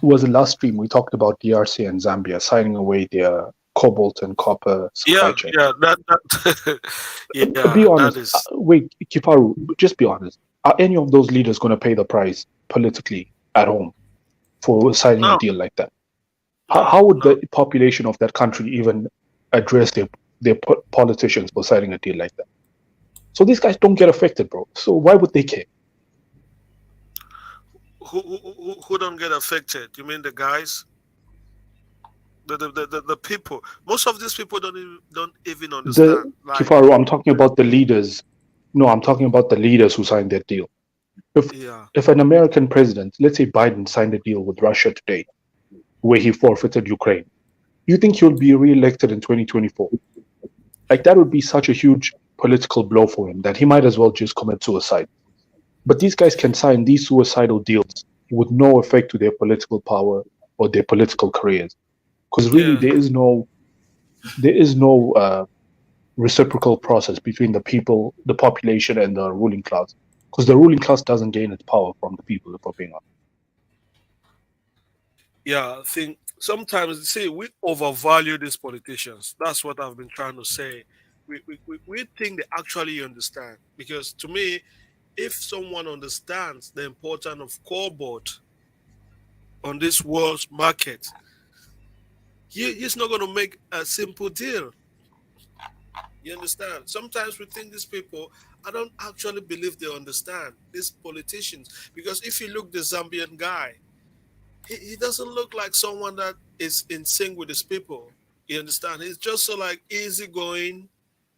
was the last stream we talked about DRC and Zambia signing away their cobalt and copper supply Yeah, chain. yeah, that Be yeah, that honest. is Wait, Kifaru, just be honest. Are any of those leaders going to pay the price politically at home for signing a no, deal like that? no, How would no. the population of that country even address their politicians for signing a deal like that? So these guys don't get affected, bro. So why would they care? Who don't get affected? You mean the guys, the people? Most of these people don't even The understand. Like, Kifaru, I'm talking about the leaders. No, I'm talking about the leaders who signed that deal. If yeah, if an American president, let's say Biden, signed a deal with Russia today, where he forfeited Ukraine, you think he'll be re-elected in 2024? Like that would be such a huge political blow for him that he might as well just commit suicide. But these guys can sign these suicidal deals with no effect to their political power or their political careers, because really yeah, there is no reciprocal process between the people, the population, and the ruling class. Because the ruling class doesn't gain its power from the people, if we're being honest. yeah. I think sometimes see we overvalue these politicians. That's what I've been trying to say. We think they actually understand because to me, if someone understands the importance of cobalt on this world's market, he's not going to make a simple deal. You understand? Sometimes we think these people, I don't actually believe they understand these politicians because if you look the Zambian guy, he doesn't look like someone that is in sync with his people. You understand? He's just so like easygoing,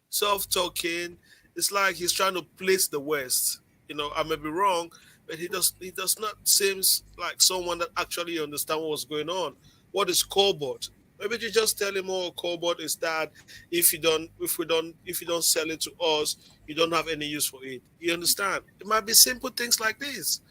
self-talking. It's like he's trying to place the West. I may be wrong, but he does not seems like someone that actually understand what's going on. What is cobalt? Maybe you just tell him, "Oh, cobalt is that if you don't sell it to us, you don't have any use for it." You understand? It might be simple things like this.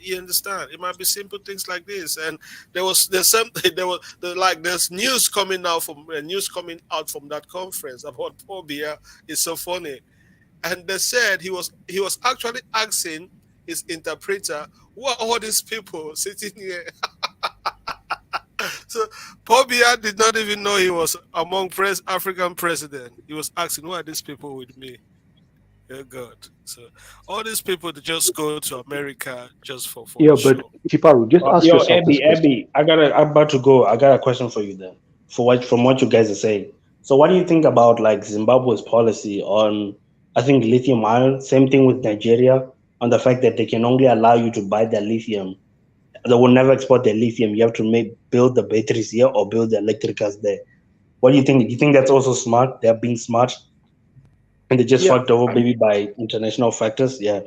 You understand? It might be simple things like this. And there's something there's news coming out from that conference about Paul Biya. It's so funny. And they said he was actually asking his interpreter, who are all these people sitting here? So Paul Biya did not even know he was among African president. He was asking, who are these people with me? You're good. So all these people they just go to America just for the Yeah, but show. Kifaru, just ask Yo, yourself this question. Abby, I'm about to go. I got a question for you then. From what you guys are saying. So, what do you think about like Zimbabwe's policy on, I think lithium ion? Same thing with Nigeria on the fact that they can only allow you to buy their lithium. They will never export their lithium. You have to build the batteries here or build the electricals there. What do you think? Do you think that's also smart? They're being smart and they just Yeah, fucked over maybe by international factors. Yeah.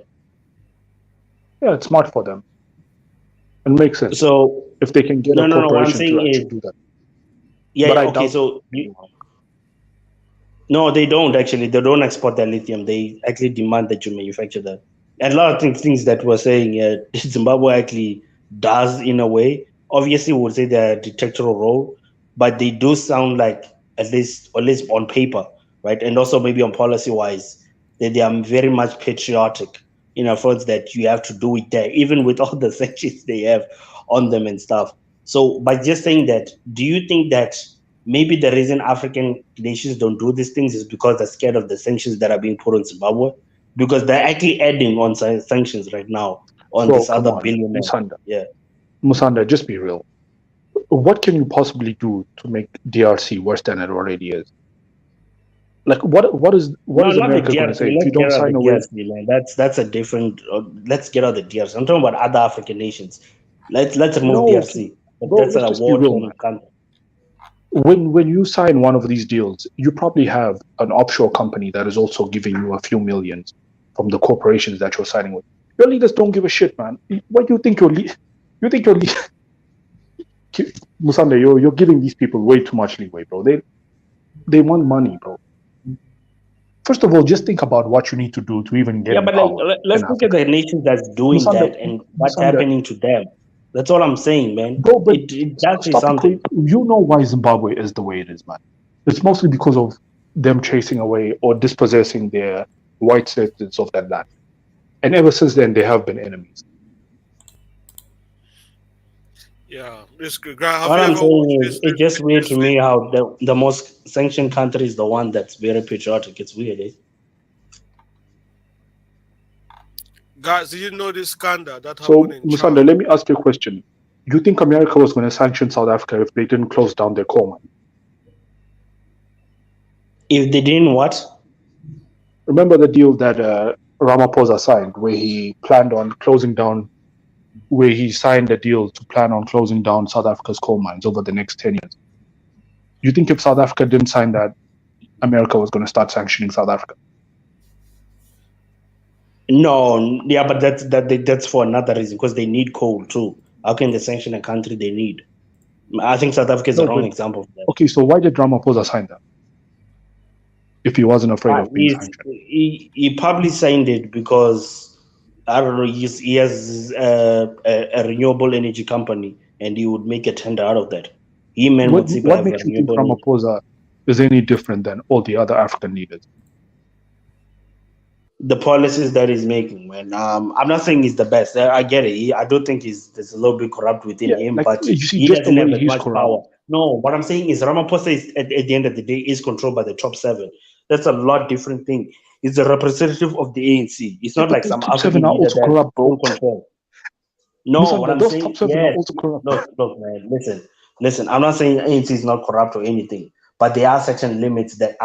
yeah, it's smart for them and makes sense So if they can get a no. What I'm corporation to saying is, actually do that. But yeah. I Okay. doubt So anyone. no, they don't actually. They don't export their lithium. They actually demand that you manufacture that. And a lot of things that we're saying, Zimbabwe actually does in a way. Obviously, we would say they're a dictatorial role, but they do sound like at least on paper, right? And also maybe on policy wise, that they are very much patriotic in a sense that you have to do it there, even with all the sanctions they have on them and stuff. So, by just saying that, do you think that maybe the reason African nations don't do these things is because they're scared of the sanctions that are being put on Zimbabwe? Because they're actually adding on sanctions right now on Bro, this come other on, billionaire. Musanda. Yeah. Musanda, just be real. What can you possibly do to make DRC worse than it already is? Like, what No, is not the America going to DRC. say if you Let's get don't out of the sign away? DRC, man. That's a different. Let's get out of the DRC. I'm talking about other African nations. Let's remove No, DRC. But bro, that's let's a just be real, war-torn man. country. When you sign one of these deals, you probably have an offshore company that is also giving you a few millions from the corporations that you're signing with. Your leaders don't give a shit, man. What you think you think you're Musanda, you're giving these people way too much leeway, bro. They want money, bro. First of all, just think about what you need to do to even get Yeah, in but like, power let's in look at Africa. the nations that's doing Musanda, that and what's Musanda, happening to them. That's all I'm saying, man. bro, but It does say stop something. equating. You know why Zimbabwe is the way it is, man. It's mostly because of them chasing away or dispossessing their white citizens of that land. And ever since then, they have been enemies. Yeah, this good guy. Have What you I'm ever saying watched is, it's just weird to this me how the most sanctioned country is the one that's very patriotic. It's weird, eh? guys? Did you know this scandal that happened So, in Chad? Musanda, let me ask you a question. Do you think America was going to sanction South Africa if they didn't close down their coal mine? If they didn't what? Remember the deal that Ramaphosa signed, where he planned on closing down, where he signed a deal to plan on closing down South Africa's coal mines over the next 10 years. You think if South Africa didn't sign that, America was going to start sanctioning South Africa? No, yeah, but that's for another reason because they need coal too. How can they sanction a country they need? I think South Africa is the No, wrong but example of that. okay, so why did Ramaphosa sign that if he wasn't afraid of being sanctioned? He probably signed it because I don't know. He has a renewable energy company, and he would make a tender out of that. Him and Mutsipa What have a makes you think renewable energy. Ramaphosa is any different than all the other African leaders? The policies that he's making, man. I'm not saying he's the best. I get it. I do think there's a little bit corrupt within Yeah, him, like but you see, he just the doesn't have way as he's much corrupt. power. No, what I'm saying is Ramaphosa is at the end of the day is controlled by the top seven. That's a lot different thing. He's a representative of the ANC. It's Yeah, not but like those some top seven African are leader also that has corrupt, bro. full control. No, what Musanda, I'm those top saying, seven are yes. also corrupt. Look, man. Listen. I'm not saying ANC is not corrupt or anything, but there are certain limits that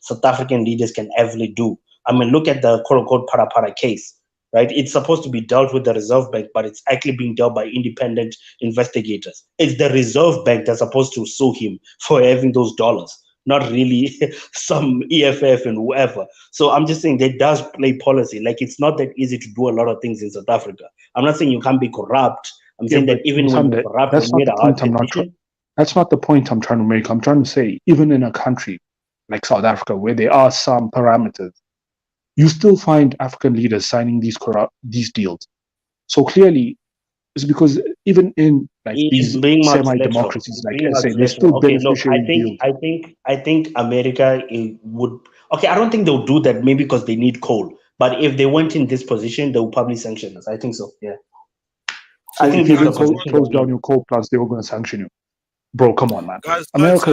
South African leaders can easily do. I mean, look at the quote unquote para para case, right? It's supposed to be dealt with the Reserve Bank, but it's actually being dealt by independent investigators. It's the Reserve Bank that's supposed to sue him for having those dollars, not really some EFF and whoever. So I'm just saying that does play policy. Like it's not that easy to do a lot of things in South Africa. I'm not saying you can't be corrupt. I'm Yeah, saying but that even when you're Musanda, corrupt and that's you not made the a hard point decision, that's not the point I'm trying to make. I'm trying to say, even in a country like South Africa, where there are some parameters, you still find African leaders signing these deals. So clearly, it's because even in like it's these being multilateral. semi-democracies It's like being SA, there's still multilateral. Okay, look, I beneficiary think deals. I think I think America would. Okay, I don't think they'll do that. Maybe because they need coal. But if they weren't in this position, they would probably sanction us. I think so. Yeah, I So think if this you is the didn't Guys, position close they'll down be. your coal plants, they were going to sanction you. Bro, come on, man. guys, let's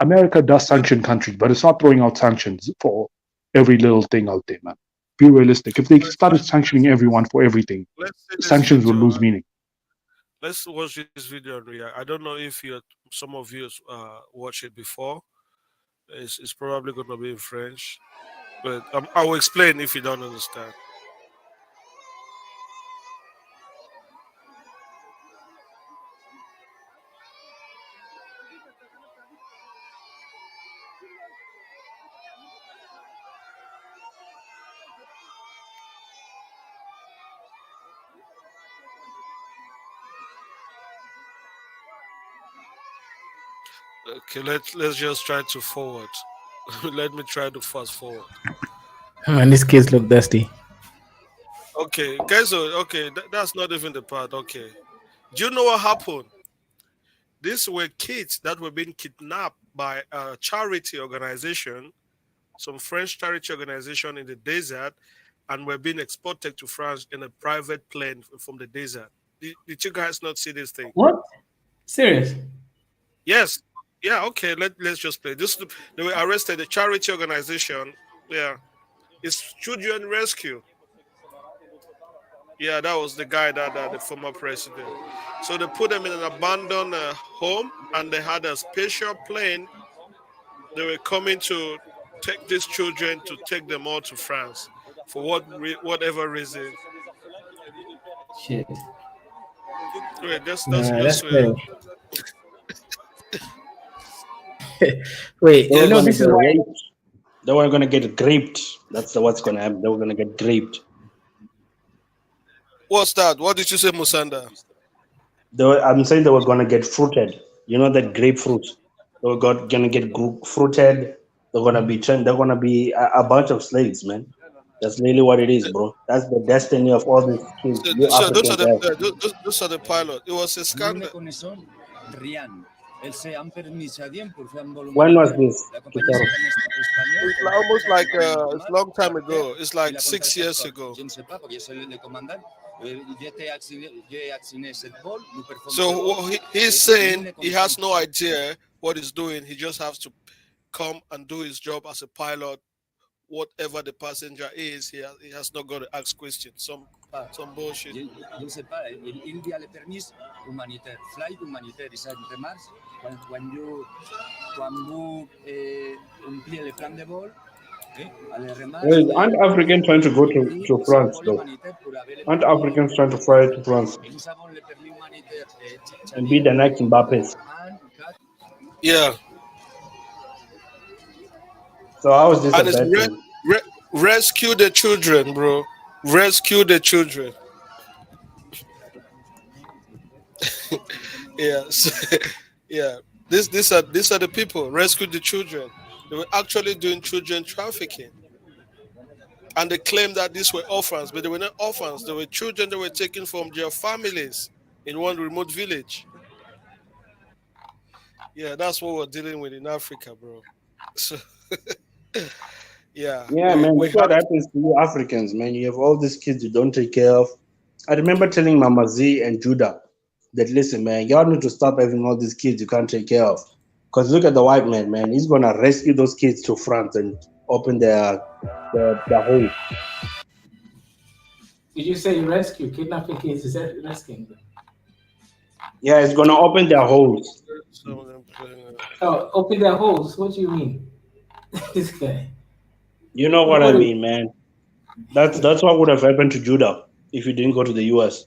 America does let sanction countries, but it's not throwing out sanctions for every little thing out there, man. Be realistic. If they started sanctioning everyone for everything, Let's see this sanctions will video. lose meaning. Let's watch this video and react. I don't know if some of you watched it before. It's probably going to be in French, but I will explain if you don't understand. Okay, let's just try to forward. Let me try to fast forward. And these kids look dusty. Okay, guys. Okay, that's not even the part. Okay, do you know what happened? These were kids that were being kidnapped by a charity organization, some French charity organization in the desert, and were being exported to France in a private plane from the desert. Did you guys not see this thing? What? Serious? Yes. Yeah. Okay. Let's just play. They were arrested. The charity organization. Yeah. It's Children Rescue. Yeah, that was the guy that the former president. So they put them in an abandoned home, and they had a special plane. They were coming to take these children to take them all to France for whatever reason. Shit. Wait, that's Nah, just that's crazy. Wait, They you were know gonna this is get why. raped. They were gonna get raped. That's what's gonna happen. They were gonna get raped. what's that? What did you say, Musanda? I'm saying they were gonna get fruited. You know that grapefruit. They were gonna get fruited. They're gonna be turned. They're gonna be a bunch of slaves, man. That's really what it is, bro. That's the destiny of all these kids you So those are Africans the have. those are the pilot. It was a scandal. When was this, Kitaro? It's almost like it's a long time ago. It's like 6 years ago. So he's saying he has no idea what he's doing. He just has to come and do his job as a pilot. Whatever the passenger is, he has not got to ask questions. Some bullshit. Well, aren't Africans trying to go to France though? Aren't Africans trying to fly to France and be the next Mbappe? Yeah, So how is this a and it's bad thing? rescue the children, bro. Rescue the children. Yeah, yeah. These are the people. Rescue the children. They were actually doing children trafficking, and they claimed that these were orphans, but they were not orphans. They were children that were taken from their families in one remote village. Yeah, that's what we're dealing with in Africa, bro. So yeah, Yeah, we man, we that's what have happens to you Africans, man. You have all these kids you don't take care of. I remember telling Mama Z and Judah that, listen, man, y'all need to stop having all these kids you can't take care of. Because look at the white man, man. He's going to rescue those kids to France and open their hole. Did you say rescue? Kidnapping kids is that rescuing them? Yeah, it's going to open their holes. some of them playing. Oh, open their holes. What do you mean? This guy. You know what I mean, man. That's what would have happened to Judah if he didn't go to the US.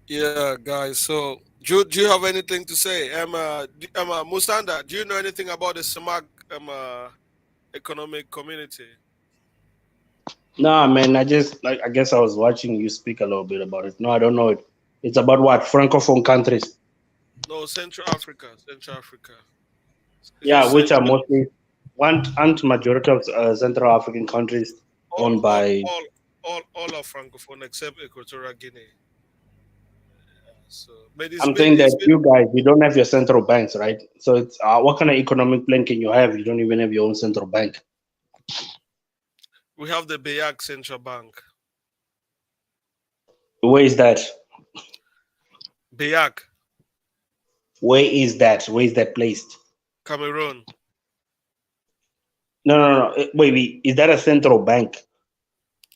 Yeah, guys. So, do you have anything to say, Emma Musanda? Do you know anything about the CEMAC economic community? Nah, man, I guess I was watching you speak a little bit about it. No, I don't know it. It's about what? Francophone countries. No, Central Africa. Central Africa. Yeah, which are mostly aren't majority of Central African countries owned by. All are francophone except Equatorial Guinea. So, but I'm saying that you guys, you don't have your central banks, right? So it's what kind of economic plan can you have? You don't even have your own central bank. we have the BEAC Central Bank. Where is that? BEAC, Where is that? Where is that placed? Cameroon. No. Wait. Is that a central bank?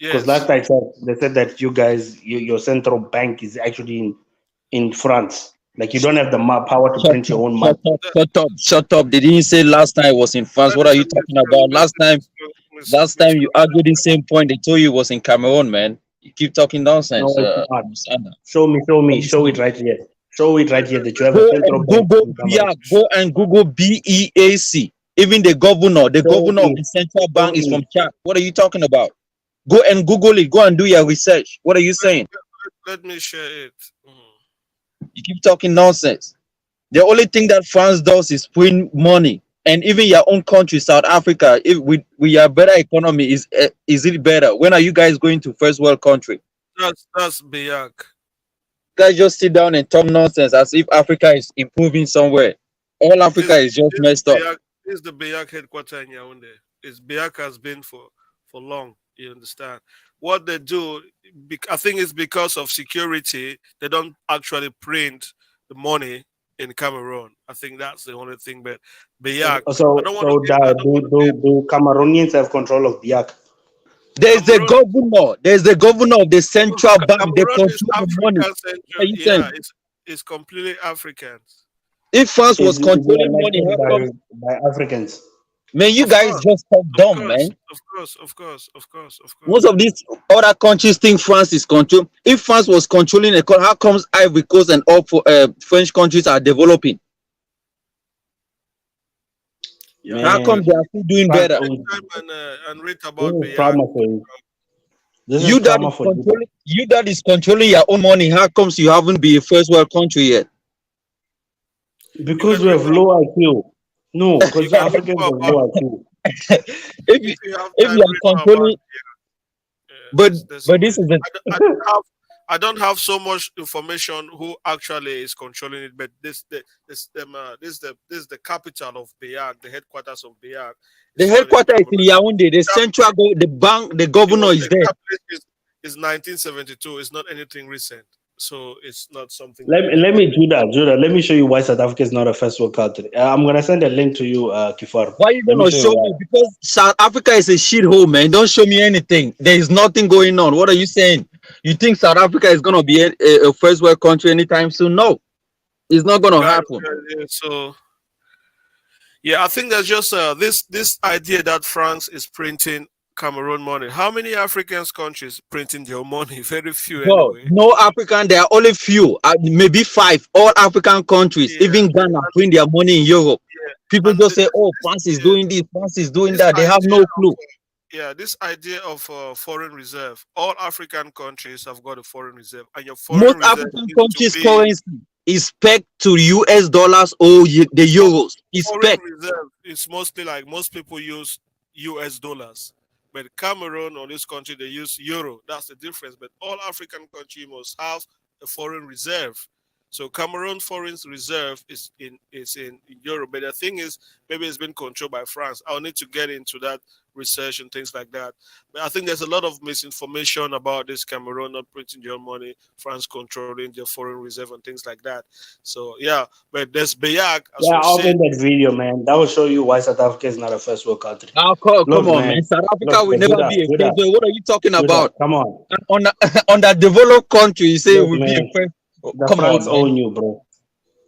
Because Yes. last I said, they said that you guys, your central bank is actually in France. Like you don't have the power to Shut print up, your own shut money. up, That, shut up, shut up. They didn't say last time it was in France. What are you listen, talking about? Last time you argued the same point. They told you it was in Cameroon, man. You keep talking nonsense, No, it's not. Musanda. Show it right here. Show it right here that you have a Go central and bank Google in Cameroon. BEAC. Go and Google BEAC. Even the Show governor of it. the central Show bank is it. from Chad. What are you talking about? Go and Google it. Go and do your research. What are you saying? let me share it. You keep talking nonsense. The only thing that France does is print money. And even your own country, South Africa, if we have better economy, is it better? When are you guys going to first world country? That's Biak. Guys just sit down and talk nonsense as if Africa is improving somewhere. All Africa is just messed up. This is the Biak headquarters in Yaoundé. It's Biak has been for long. You understand? What they do, I think it's because of security. They don't actually print the money in Cameroon. I think that's the only thing. But Biak, I don't want to give. I don't want to give. Do Cameroonians have control of Biak? There's the Cameroon, governor. There's the governor of the central bank. They Cameroon is control the money. African What are central. you Yeah, saying? it's completely African. If France was Is it controlling money, elected how come? by Africans? Man, you Of guys course, just talk of dumb, course, man. of Most course. of these other countries think France is control. If France was controlling a how comes Ivory Coast and all for French countries are developing? Yeah, How Man, come they are still doing France better? take owns time and read this about is Biak. trauma for you. This is You that trauma is for you. controlling, you that is controlling your own money. How comes you haven't been a first world country yet? You Because can we read have more low about. IQ. No, You because can read Africans more have about. low IQ. if If you you have if time, you read are more about. controlling, Yeah, but there's but this is the I don't have so much information who actually is controlling it, but this is the capital of Biak, the headquarters of Biak. the It's not in headquarters is in Cameroon. Yaoundé. The central the bank, the It governor was is there. established is 1972. It's not anything recent, so it's not something that Let me Judah. Let me show you why South Africa is not a first world country. I'm gonna send a link to you, Kifar. Why are you Let me gonna show you show why. me? Because South Africa is a shithole, man. Don't show me anything. There is nothing going on. What are you saying? You think South Africa is gonna be a first world country anytime soon? No, it's not gonna guys. happen. Yeah, so yeah, I think there's just this idea that France is printing Cameroon money. How many African countries printing their money? Very few Bro, anyway. no African. There are only few, maybe five. All African countries, Yeah, even Ghana, and, print their money in Europe. yeah, People and just say, "Oh, France is yeah, doing this, France is doing this that." They have idea no of clue. this idea of foreign reserve. All African countries have got a foreign reserve, and your Most foreign reserve African needs to countries' be currency is pegged to US dollars or the euros. It's foreign pegged. reserve. It's mostly like most people use US dollars, but Cameroon or this country they use euro. That's the difference. But all African countries must have a foreign reserve. So Cameroon foreign reserve is in euro. But the thing is, maybe it's been controlled by France. I'll need to get into that research and things like that. But I think there's a lot of misinformation about this Cameroon not printing their money, France controlling their foreign reserve and things like that. So yeah, but there's Bayak, as Yeah, we said. open that video, man. That will show you why South Africa is not a first world country. Oh, come Look, on, man. man. South Look, Africa will never be a first world. What are you talking about? Come on. On on that developed country, you say it Look, will be a man. first. Oh, The come France on, man. own you, bro.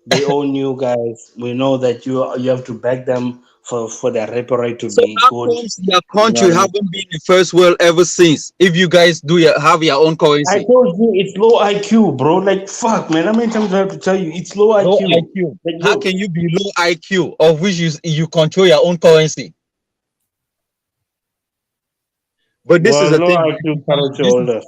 They own you guys. We know that you have to back them for their repo rate to So be how good. comes your You know country what I mean? haven't been in first world ever since? If you guys have your own I currency, told you it's low IQ, bro. Like fuck, man. How many times do I have to tell you it's low low IQ? IQ. Like How look, can you be low IQ of which you control your own currency? But this is well, the low thing. IQ currency holder.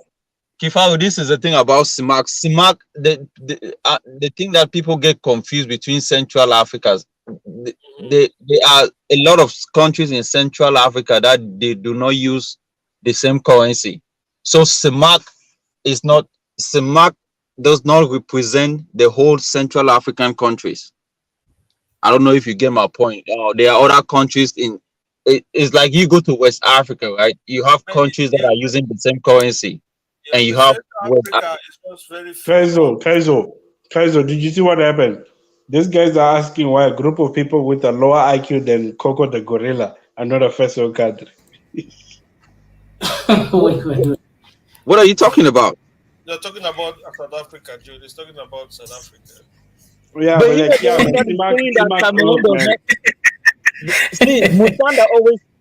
Kifaro, this is the thing about CEMAC. CEMAC, the thing that people get confused between Central Africans, they are a lot of countries in Central Africa that they do not use the same currency. So CEMAC is not CEMAC does not represent the whole Central African countries. I don't know if you get my point. There are other countries it's like you go to West Africa, right? You have countries that Yeah, are using the same currency, yeah, and you but have Central West. Africa is just very few Kaizo, did you see what happened? These guys are asking why a group of people with a lower IQ than Coco the gorilla I'm not a first world country. Wait. What are you talking about? They're talking about South Africa, Jude. He's talking about South Africa. Yeah, But but here like, the yeah, one man, that is saying that CEMAC, Cameroon look, does man. not see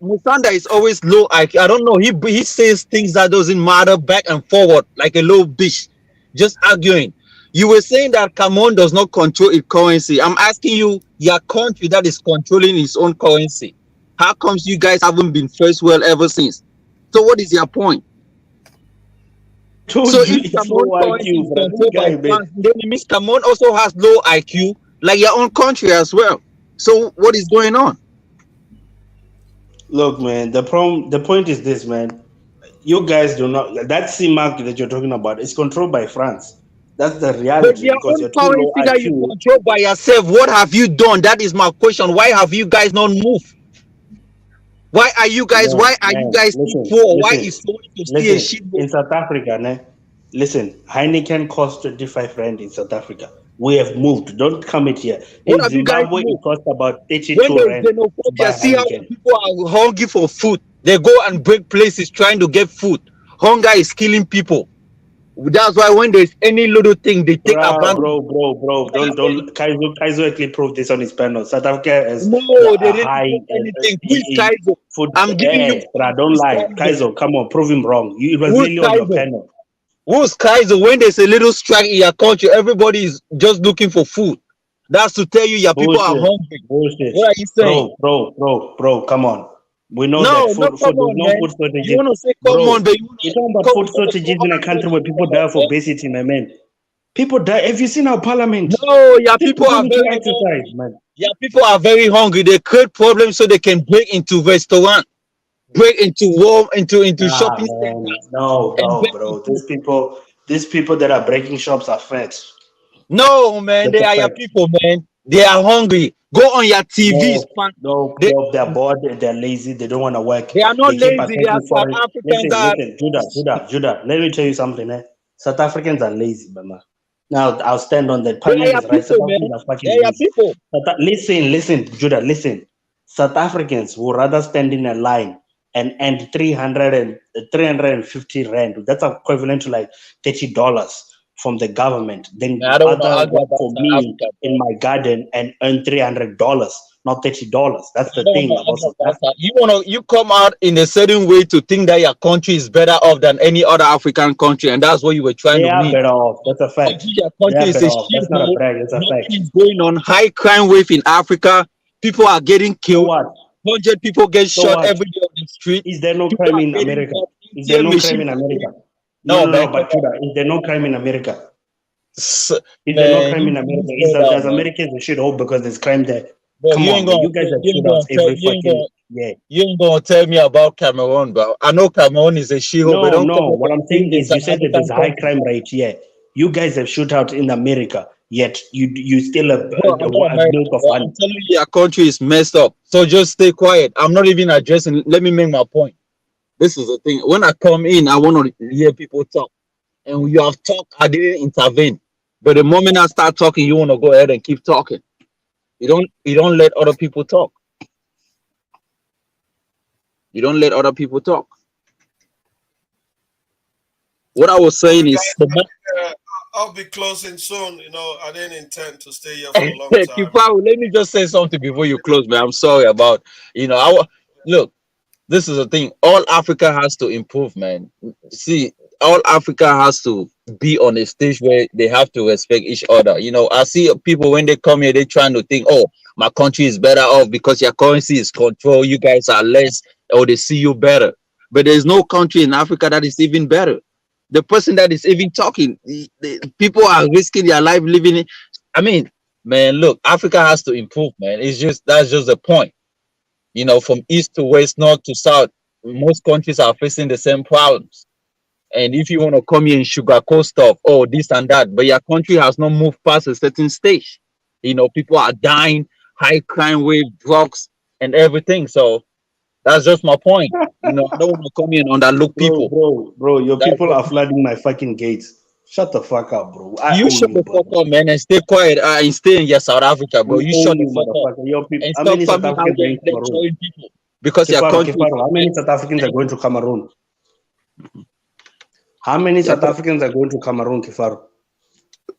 Musanda is always low IQ. I don't know. He says things that doesn't matter back and forward like a little bitch, just arguing. You were saying that Cameroon does not control its currency. I'm asking you, your country that is controlling its own currency. How comes you guys haven't been first world ever since? So what is your point? I told So you if it's Cameroon low currency IQ, is but this controlled by guy, man. France, then it means Cameroon also has low IQ, like your own country as well. So what is going on? Look, man, the point is this, man. You guys do not that CEMAC that you're talking about is controlled by France. That's the But reality your because own you're too low currency that you IQ. control by yourself, what have you done? That is my question. Why have you guys not moved? Why are you Man, guys still listen, poor? Why listen, is Soweto still a listen. shithole? In South Africa, ne, listen, Heineken costs 25 rand in South Africa. We have moved. Don't come it here. What In have you guys Zimbabwe, it moved? costs about When 32 there is rand to xenophobia, buy see how Heineken. people are hungry for food. They go and break places trying to get food. Hunger is killing people. That's why when there's any little thing, they take advantage. Bro. What are you saying? Kaizo actually proved this on his panel. South Africa has No, they a didn't high prove anything. Who is Kaizo? food. I'm giving you Bro, points. Who don't is lie. Kaizo? Kaizo, come on, prove him wrong. It was Who's literally on your Kaizo? panel. Who's Kaiser? When there's a little strike in your country, everybody is just looking for food. That's to tell you your people are Bullshit. hungry. Bullshit. What are you saying? Bro, come on. We know that No, come there's on, no man. food You shortages. want to say come on, Bro, but you want you're to talking about come food on shortages in a country where people die for obesity, my man. People die. Have you seen our parliament? No, your These people people are need to very exercise, hungry. man. Your people are very hungry. They create problems so they can break into restaurant, break into warm, into Nah, shopping man. centers, and No, beg for bro. food. These people that are breaking shops are fat. No, man, That's they a are your fact. people, man. They are hungry. Go on your TVs, No, man. no, They no. They're bored. They're lazy. They don't want to work. they are not They keep lazy. They are attacking South foreign. Africans Listen, that listen, Judah. Let me tell you something. South Africans are lazy, Mama. Now I'll stand on that. they are Panel your is right. South people, man. Africans are They fucking are your lazy. people. Listen, Judah. Listen. South Africans would rather stand in a line and 350 rand. That's equivalent to like $30 from the government. Then Man, I don't want to other argue work about for South me Africa, in bro. my garden and earn $300, not $30. That's I the don't want thing to about argue South about Africa. South. You come out in a certain way to think that your country is better off than any other African country, and that's what you were trying They to are mean. better off. That's a fact. Your They country are is better a off. That's not a shithole. brag. It's a Nothing fact. is going on. High crime wave in Africa. People are getting So killed. what? 100 people get So shot what? every day on the street. Is there no People crime are in getting America? robbed. Is there ATM no crime machines in are America? getting. No, man, No. come But on. Judah, is there no crime in America? Is there no Man, crime in you America? slow Does down, man. Americans a shithole because there's crime there? Bro, Come on, man. You guys have shootouts every fucking year. you ain't gonna tell me about Cameroon, bro. I know Cameroon is a shithole, but don't come No. up What and I'm bring saying the is, you South said that there's African a high country. crime rate here. You guys have shootouts in America, yet you still Bro, I'm not a American, milk of bro. I'm honey. telling you, your country is messed up. So just stay quiet. I'm not even addressing. Let me make my point. This is the thing. When I come in, I want to hear people talk. And you have talked, I didn't intervene. But the moment I start talking, you want to go ahead and keep talking. You don't let other people talk. You don't let other people talk. What I was Well, saying is uh, I'll be closing soon. I didn't intend to stay here for a long time. Kifaru, let me just say something before you close, man. I'm sorry about, look, this is the thing. All Africa has to improve, man. See, all Africa has to be on a stage where they have to respect each other. I see people when they come here, they're trying to think, oh, my country is better off because your currency is controlled, you guys are less, or they see you better. But there's no country in Africa that is even better. The person that is even talking, the people are risking their life living in. I mean, man, look, Africa has to improve, man. That's just the point. From east to west, north to south, most countries are facing the same problems. And if you want to come here and sugarcoat stuff, oh, this and that, but your country has not moved past a certain stage. People are dying, high crime wave, drugs, and everything. So that's just my point. I don't want to come here and underlook people. Bro, your That's people just are flooding my fucking gates. Shut the fuck up, bro. I You owe shut you, the fuck brother. up, man, and stay quiet and stay in your South Africa, bro. We You owe shut the you, fuck up motherfucker. Your people. and How stop many South coming out Africans here are and in Cameroon? lecturing people. because your country. How many South Africans are going to Cameroon? How many South Africans are going to Cameroon, Kifaru?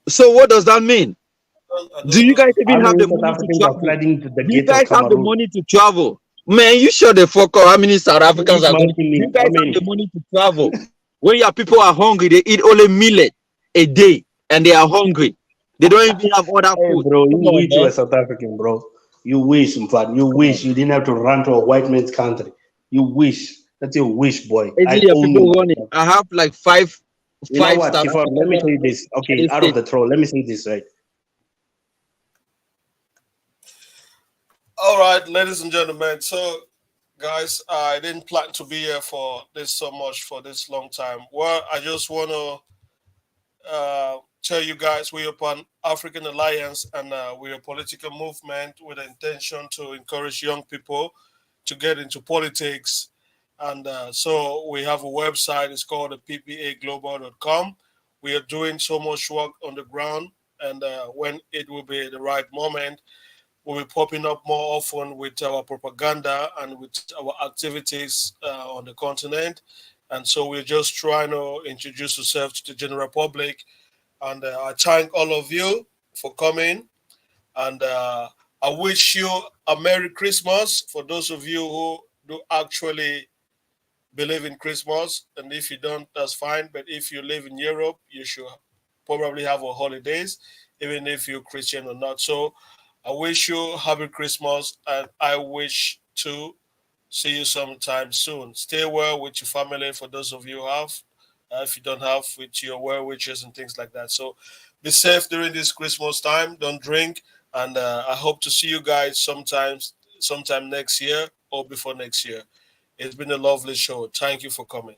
So what does that mean? Do you guys even have the money to travel? Do you guys have the money to travel? Man, you sure the fuck up. How many South Africans are going? You guys have the money to travel. When your people are hungry, they eat only millet a day, and they are hungry. They don't even have other food. Bro, you wish you were South African, bro. You wish, in fact. You wish you didn't have to run to a white man's country. You wish. That's your wish, boy. I have like five. You know what, Kifaru, let me tell you this. Okay, out of the troll, let me say this, right? All right, ladies and gentlemen. So, guys, I didn't plan to be here for this so much for this long time. Well, I just want to tell you guys we're upon African Alliance, and we're a political movement with the intention to encourage young people to get into politics. And so we have a website. It's called ppaglobal.com. We are doing so much work on the ground, and when it will be the right moment, we'll be popping up more often with our propaganda and with our activities on the continent. And so we're just trying to introduce ourselves to the general public. And I thank all of you for coming. And I wish you a Merry Christmas for those of you who do actually believe in Christmas. And if you don't, that's fine. But if you live in Europe, you should probably have a holidays, even if you're Christian or not. So I wish you happy Christmas, and I wish to see you sometime soon. Stay well with your family for those of you who have. If you don't have, with your well wishes and things like that. So be safe during this Christmas time. Don't drink. And I hope to see you guys sometime next year or before next year. It's been a lovely show. Thank you for coming.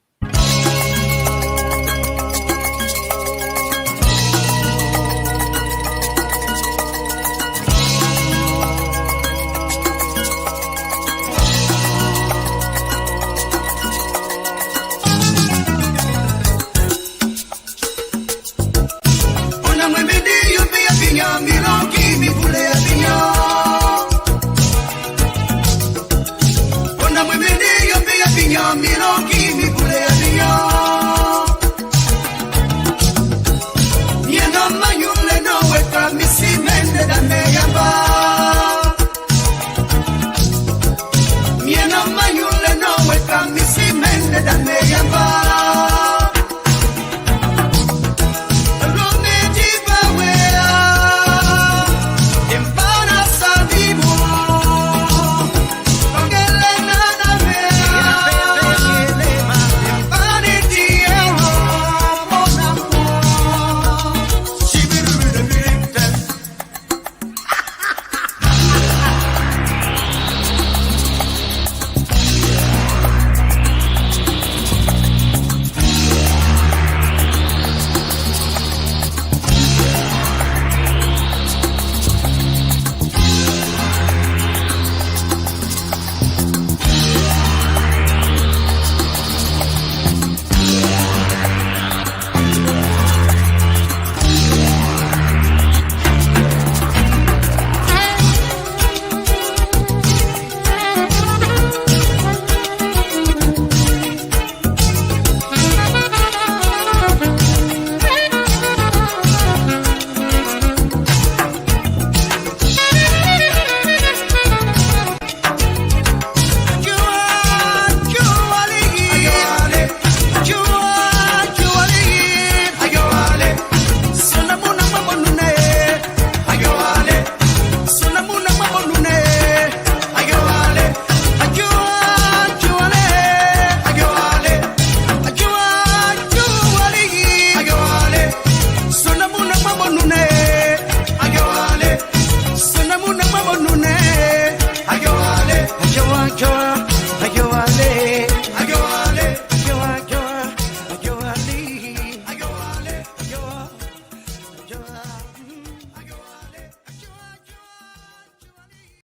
Milo, give me